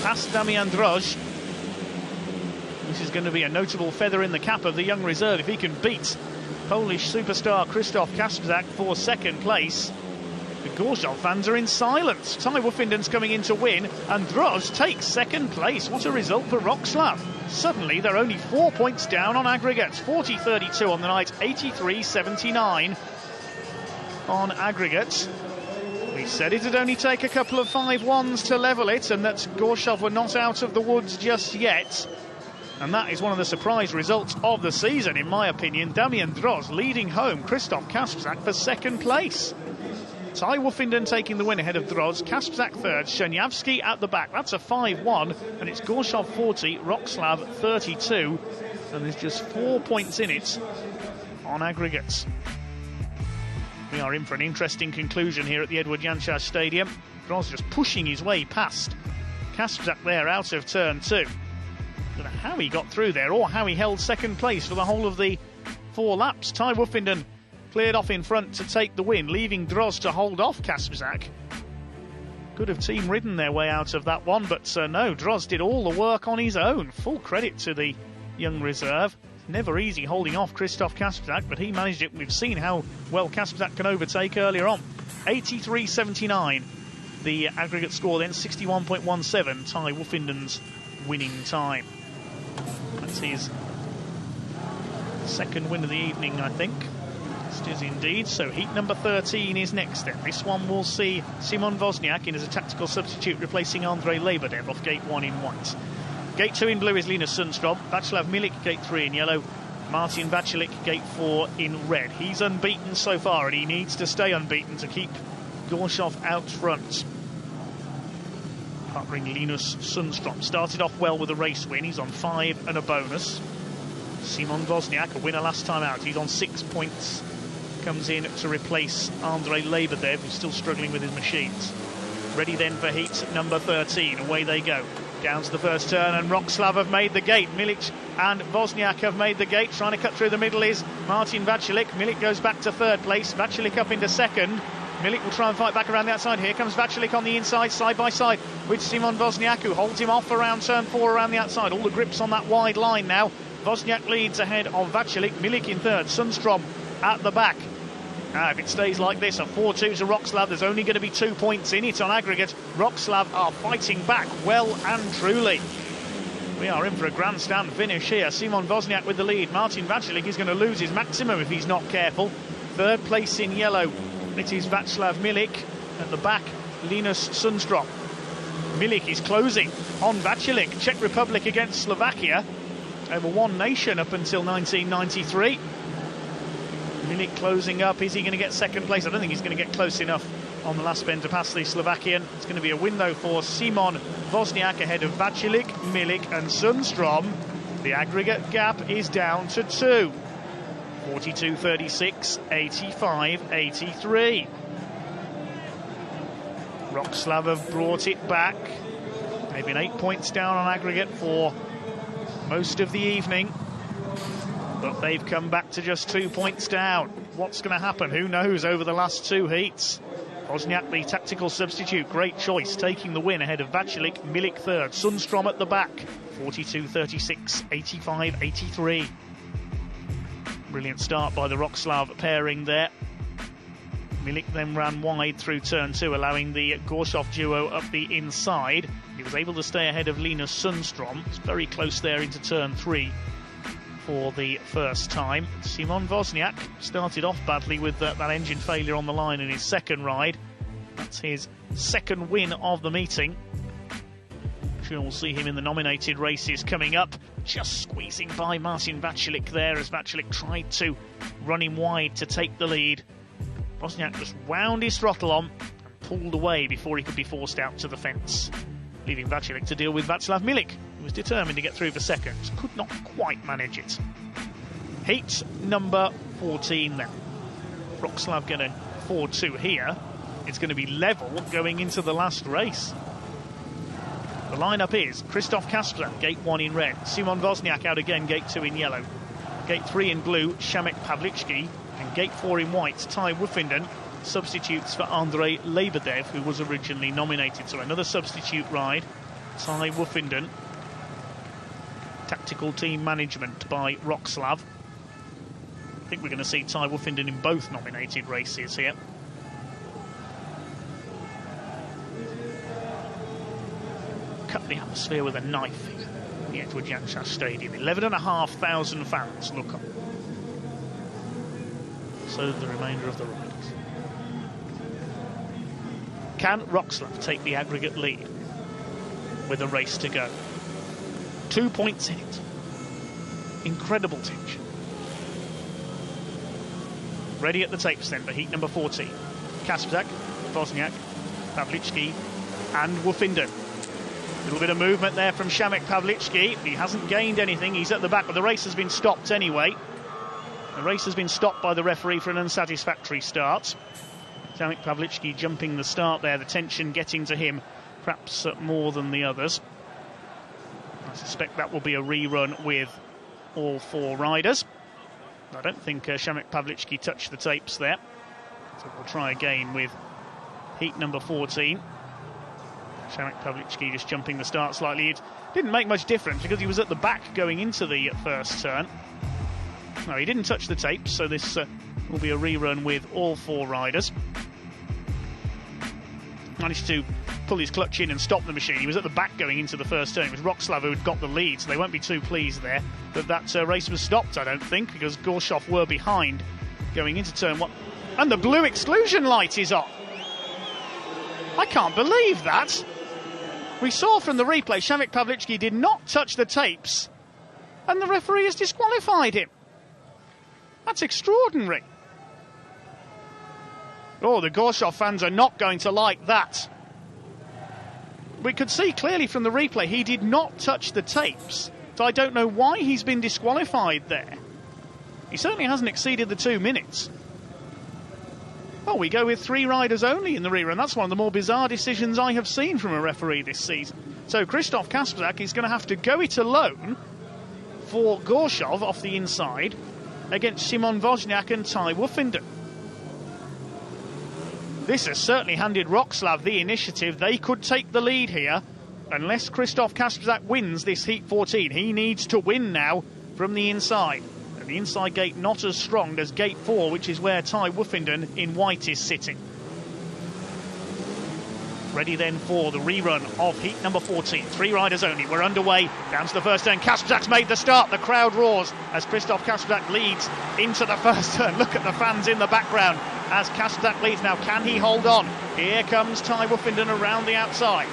past Damian Drodz. This is going to be a notable feather in the cap of the young reserve if he can beat Polish superstar Christoph Kasprzak for second place. The Gorzow fans are in silence. Ty Wuffenden's coming in to win, and Drodz takes second place. What a result for Wroclaw. Suddenly they're only 4 points down on aggregates. 40-32 on the night, 83-79 on aggregates. We said it'd only take a couple of 5-1s to level it, and that Gorzow were not out of the woods just yet. And that is one of the surprise results of the season, in my opinion. Damian Drodz leading home Christoph Kasprzak for second place. Ty Wuffenden taking the win ahead of Drodz. Kasprzak third, Czerniawski at the back. That's a 5-1, and it's Gorzow 40, Wroclaw 32. And there's just 4 points in it on aggregates. We are in for an interesting conclusion here at the Edward Janczar Stadium. Drodz just pushing his way past Kasprzak there out of turn 2. I don't know how he got through there or how he held second place for the whole of the 4 laps. Ty Wuffenden cleared off in front to take the win, leaving Drodz to hold off Kasprzak. Could have team ridden their way out of that one, but no, Drodz did all the work on his own. Full credit to the young reserve. Never easy holding off Christoph Kasprzak, but he managed it. We've seen how well Kasprzak can overtake earlier on. 83-79. The aggregate score then, 61.17. Ty Wuffenden's winning time. That's his second win of the evening, I think. It is indeed. So heat number 13 is next then. This one will see Simon Wozniak in as a tactical substitute, replacing Andrei Lebedev off gate 1 in white. Gate 2 in blue is Linus Sundström. Václav Milik, gate 3 in yellow. Martin Václav, gate 4 in red. He's unbeaten so far, and he needs to stay unbeaten to keep Gorzow out front. Partnering Linus Sundström. Started off well with a race win. He's on 5 and a bonus. Simon Wozniak, a winner last time out. He's on 6 points. Comes in to replace Andrei Lebedev, who's still struggling with his machines. Ready then for heat number 13. Away they go. Down to the first turn, and Wroclaw have made the gate. Milik and Wozniak have made the gate. Trying to cut through the middle is Martin Václav. Milik goes back to third place. Václav up into second. Milik will try and fight back around the outside. Here comes Václav on the inside, side by side with Simon Wozniak, who holds him off around turn 4 around the outside. All the grips on that wide line now. Wozniak leads ahead of Václav. Milik in third. Sundström at the back. If it stays like this, a 4-2 to Wroclaw, there's only going to be 2 points in it on aggregate. Wroclaw are fighting back well and truly. We are in for a grandstand finish here. Simon Wozniak with the lead. Martin Václav is going to lose his maximum if he's not careful. Third place in yellow, it is Václav Milik. At the back, Linus Sundström. Milik is closing on Václav. Czech Republic against Slovakia. Over one nation up until 1993. Milik closing up. Is he going to get second place? I don't think he's going to get close enough on the last bend to pass the Slovakian. It's going to be a win, though, for Simon Wozniak ahead of Václav, Milik and Sundström. The aggregate gap is down to 2. 42-36, 85-83. Wroclaw have brought it back. They've been 8 points down on aggregate for most of the evening, but they've come back to just 2 points down. What's going to happen? Who knows over the last 2 heats? Wozniak, the tactical substitute, great choice, taking the win ahead of Václav, Milik third, Sundström at the back. 42-36, 85-83. Brilliant start by the Wroclaw pairing there. Milik then ran wide through turn 2, allowing the Gorzow duo up the inside. He was able to stay ahead of Linus Sundstrom. It's very close there into turn 3 for the first time. Szymon Wozniak started off badly with that engine failure on the line in his second ride. That's his second win of the meeting. Sure, we'll see him in the nominated races coming up. Just squeezing by Martin Vaculik there as Vaculik tried to run him wide to take the lead. Wozniak just wound his throttle on and pulled away before he could be forced out to the fence, leaving Vaculik to deal with Václav Milik, who was determined to get through for second. Could not quite manage it. Heat number 14 then. Wroclaw going to 4-2 here. It's going to be level going into the last race. The lineup is Krzysztof Kasprzak, gate 1 in red. Szymon Wozniak out again, gate 2 in yellow. Gate 3 in blue, Szamek Pawlicki. And gate 4 in white, Ty Woffinden. Substitutes for Andrei Lebedev, who was originally nominated. So another substitute ride, Ty Woffinden. Tactical team management by Wroclaw. I think we're going to see Ty Woffinden in both nominated races here. Cut the atmosphere with a knife here at the Edward Janczak Stadium. 11,500 fans look on. So did the remainder of the riders. Can Wroclaw take the aggregate lead with a race to go? 2 points in it. Incredible tension. Ready at the tapes then for heat number 14. Kasprzak, Wozniak, Pawlicki and Woffinden. A little bit of movement there from Szamek Pawlicki. He hasn't gained anything. He's at the back, but the race has been stopped anyway. The race has been stopped by the referee for an unsatisfactory start. Szamek Pawlicki jumping the start there, the tension getting to him perhaps more than the others. I suspect that will be a rerun with all 4 riders. I don't think Szamek Pawlicki touched the tapes there. So we'll try again with heat number 14. Szamek Pawlicki just jumping the start slightly. It didn't make much difference because he was at the back going into the first turn. No, he didn't touch the tape, so this will be a rerun with all 4 riders. Managed to pull his clutch in and stop the machine. He was at the back going into the first turn. It was Wroclaw who had got the lead, so they won't be too pleased there. But that race was stopped, I don't think, because Gorzow were behind going into turn 1. And the blue exclusion light is on. I can't believe that. We saw from the replay Szamek Pawlicki did not touch the tapes, and the referee has disqualified him. That's extraordinary. Oh, the Gorzow fans are not going to like that. We could see clearly from the replay he did not touch the tapes, so I don't know why he's been disqualified there. He certainly hasn't exceeded the 2 minutes. Well, we go with 3 riders only in the rerun. That's one of the more bizarre decisions I have seen from a referee this season. So Krzysztof Kasprzak is going to have to go it alone for Gorzow off the inside against Szymon Wozniak and Ty Woffinden. This has certainly handed Wroclaw the initiative. They could take the lead here unless Krzysztof Kasprzak wins this Heat 14. He needs to win now from the inside. And the inside gate not as strong as gate 4, which is where Ty Woffinden in white is sitting. Ready then for the rerun of heat number 14. 3 riders only. We're underway. Down to the first turn. Kasprzak's made the start. The crowd roars as Krzysztof Kasprzak leads into the first turn. Look at the fans in the background as Kasprzak leads. Now, can he hold on? Here comes Ty Woffinden around the outside.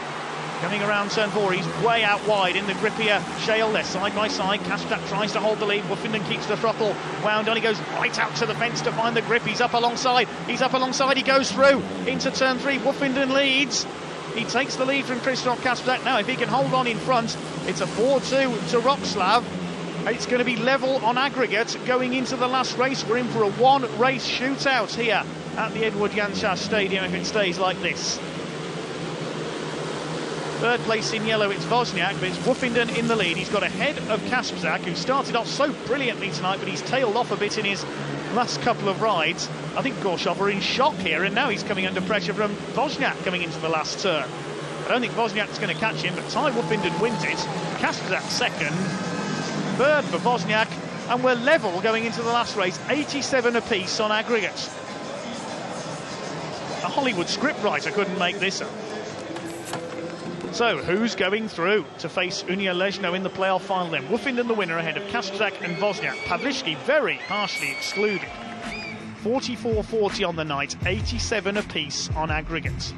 Coming around turn 4, he's way out wide in the grippier shale. They're side by side. Kasprzak tries to hold the lead. Woffinden keeps the throttle wound on. He goes right out to the fence to find the grip. He's up alongside. He's up alongside. He goes through into turn 3. Woffinden leads. He takes the lead from Krzysztof Kasprzak. Now, if he can hold on in front, it's a 4-2 to Wroclaw. It's going to be level on aggregate going into the last race. We're in for a 1-race shootout here at the Edward Janczak Stadium if it stays like this. Third place in yellow, it's Wozniak, but it's Woffinden in the lead. He's got ahead of Kasprzak, who started off so brilliantly tonight, but he's tailed off a bit in his last couple of rides. I think Gorzow are in shock here, and now he's coming under pressure from Wozniak coming into the last turn. I don't think Wozniak's going to catch him, but Ty Woffinden wins it. Kasprzak second, third for Wozniak, and we're level going into the last race, 87 apiece on aggregate. A Hollywood scriptwriter couldn't make this up. So, who's going through to face Unia Leszno in the playoff final then? Woofenden the winner ahead of Kastrzak and Wozniak. Pawliczki very harshly excluded. 44-40 on the night, 87 apiece on aggregate.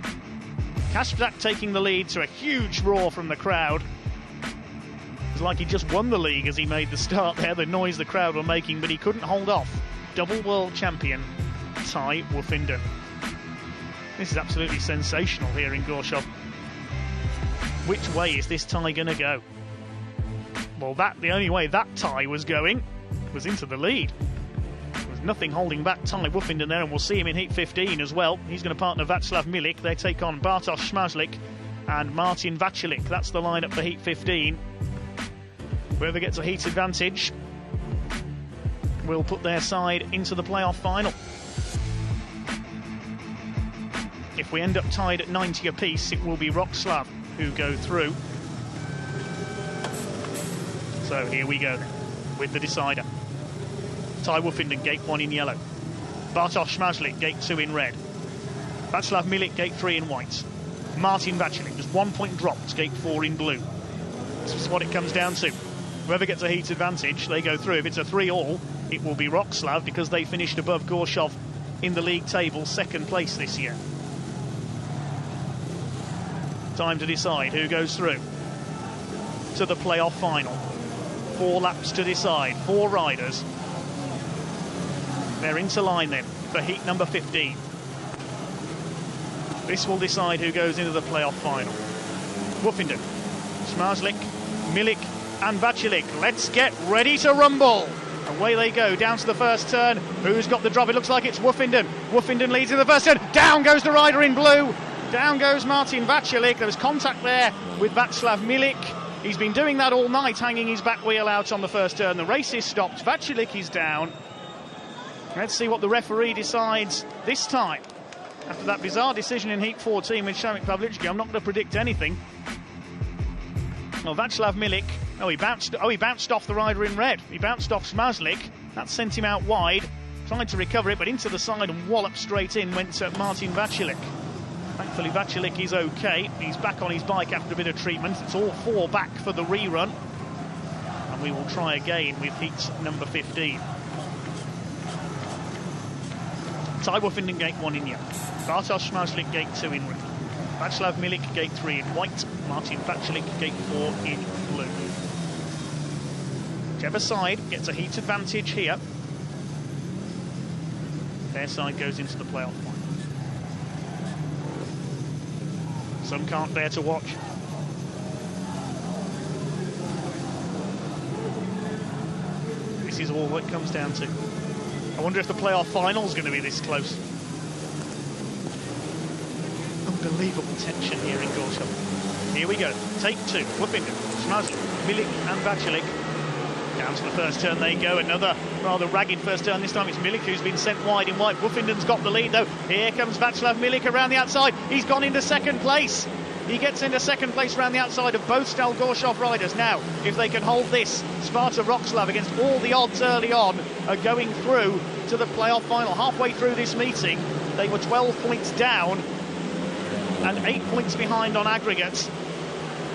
Kastrzak taking the lead to a huge roar from the crowd. It was like he just won the league as he made the start there, the noise the crowd were making, but he couldn't hold off double world champion Tai Woofenden. This is absolutely sensational here in Gorzow. Which way is this tie going to go? Well, the only way that tie was going was into the lead. There was nothing holding back Tai Woofenden there, and we'll see him in Heat 15 as well. He's going to partner Václav Milik. They take on Bartosz Śmaźlik and Martin Václik. That's the lineup for Heat 15. Whoever gets a heat advantage will put their side into the playoff final. If we end up tied at 90 apiece, it will be Wroclaw who go through. So here we go then, with the decider. Tai Woofenden, gate 1 in yellow. Bartosz Śmaźlik, gate 2 in red. Václav Milik, gate 3 in white. Martin Václik, just 1 point dropped, gate 4 in blue. This is what it comes down to. Whoever gets a heat advantage, they go through. If it's a 3-all, it will be Wroclaw because they finished above Gorzow in the league table, second place this year. Time to decide who goes through to the playoff final. 4 laps to decide, 4 riders. They're into line then for heat number 15. This will decide who goes into the playoff final. Woofenden, Śmaźlik, Milik and Václik. Let's get ready to rumble. Away they go, down to the first turn. Who's got the drop? It looks like it's Woofenden. Woofenden leads in the first turn. Down goes the rider in blue. Down goes Martin Václik. There was contact there with Václav Milik. He's been doing that all night, hanging his back wheel out on the first turn. The race is stopped. Václik is down. Let's see what the referee decides this time. After that bizarre decision in Heat 14 with Shamik Pawliczki, I'm not going to predict anything. Well, Václav Milik, he bounced off the rider in red. He bounced off Śmaźlik. That sent him out wide. Tried to recover it, but into the side and walloped straight in went Martin Václik. Thankfully, Václik is okay. He's back on his bike after a bit of treatment. It's all 4 back for the rerun. And we will try again with heat number 15. Tai Woofenden, gate 1 in yellow. Bartosz Śmaźlik, gate 2 in red. Václav Milik, gate 3 in white. Martin Václik, gate 4 in blue. Whichever side gets a heat advantage here, their side goes into the playoff final. Some can't bear to watch. This is all it comes down to. I wonder if the playoff final is going to be this close. Unbelievable tension here in Gorzow. Here we go. Take 2. Woofenden, Śmaźlik, Milik and Václik. Down to the first turn they go. Another rather ragged first turn. This time it's Milik who's been sent wide in white. Woofenden's got the lead though. Here comes Václav Milik around the outside. He's gone into second place. He gets into second place around the outside of both Stal Gorzow riders. Now, if they can hold this, Sparta Wroclaw, against all the odds early on, are going through to the playoff final. Halfway through this meeting, they were 12 points down and 8 points behind on aggregate.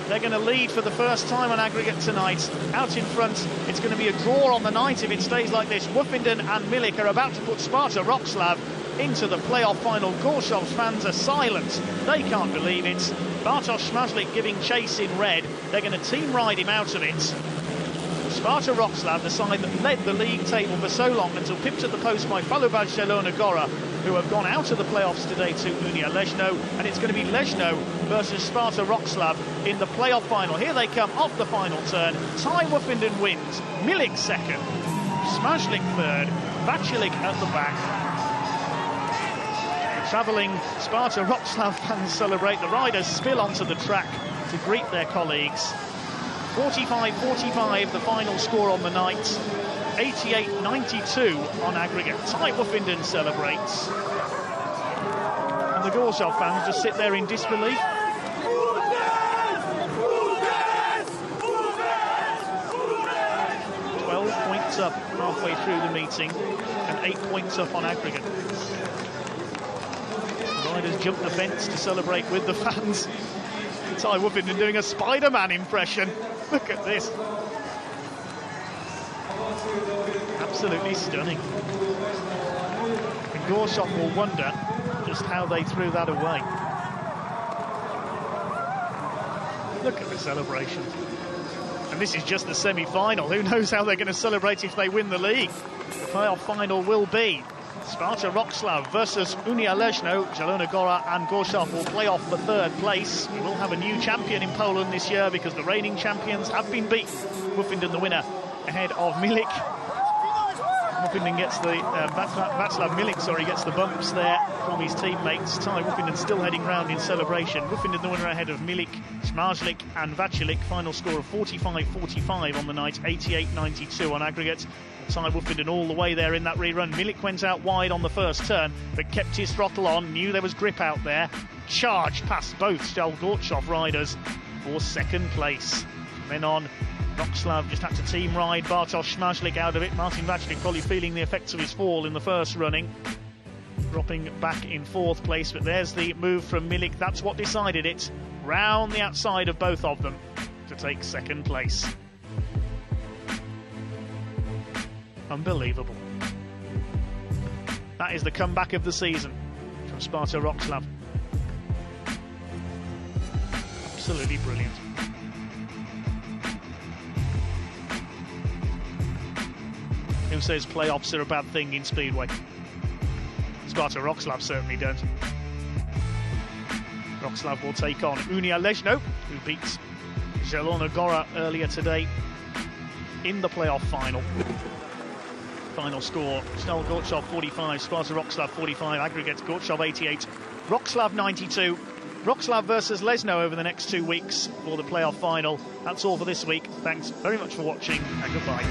They're going to lead for the first time on aggregate tonight. Out in front, it's going to be a draw on the night if it stays like this. Woofenden and Milik are about to put Sparta Wroclaw into the playoff final. Gorzow's fans are silent. They can't believe it. Bartosz Śmaźlik giving chase in red. They're going to team ride him out of it. Sparta Wroclaw, the side that led the league table for so long until pipped at the post by Falubaj Zielona Gora, who have gone out of the playoffs today to Unia Leszno, and it's going to be Leszno versus Sparta Wroclaw in the playoff final. Here they come off the final turn. Tai Woofenden wins, Milik second, Śmaźlik third, Václik at the back. The travelling Sparta Wroclaw fans celebrate. The riders spill onto the track to greet their colleagues. 45-45 the final score on the night, 88-92 on aggregate. Tai Woofenden celebrates, and the Gorzow fans just sit there in disbelief. 12 points up halfway through the meeting and 8 points up on aggregate. riders jump the fence to celebrate with the fans. Ty Woofenden doing a Spider-Man impression. Look at this. Absolutely stunning. And Gorzow will wonder just how they threw that away. Look at the celebration. And this is just the semi-final. Who knows how they're going to celebrate if they win the league? The playoff final will be Sparta Wroclaw versus Unia Leszno. Zielona Góra and Gorzow will play off for third place. We will have a new champion in Poland this year because the reigning champions have been beaten. Woofenden the winner ahead of Milik. Woofenden gets the Václav Milik, gets the bumps there from his teammates. Ty Woofenden still heading round in celebration. Woofenden the winner ahead of Milik, Smarzlik and Vacilik. Final score of 45-45 on the night, 88-92 on aggregate. Ty Woofenden all the way there in that rerun. Milik went out wide on the first turn, but kept his throttle on, knew there was grip out there, charged past both Gorzow riders for second place. And then on Wroclaw just had to team ride Bartosz Smarzlik out of it. Martin Vacilik probably feeling the effects of his fall in the first running, dropping back in fourth place. But there's the move from Milik. That's what decided it. Round the outside of both of them to take second place. Unbelievable. That is the comeback of the season from Sparta Wroclaw. Absolutely brilliant. Who says playoffs are a bad thing in Speedway? Sparta Wroclaw certainly don't. Wroclaw will take on Unia Leszno, who beats Zielona Góra earlier today in the playoff final. Final score, Gorzow 45, Sparta Wroclaw 45, aggregate Gorzow 88, Wroclaw 92. Wroclaw versus Leszno over the next 2 weeks for the playoff final. That's all for this week. Thanks very much for watching and goodbye.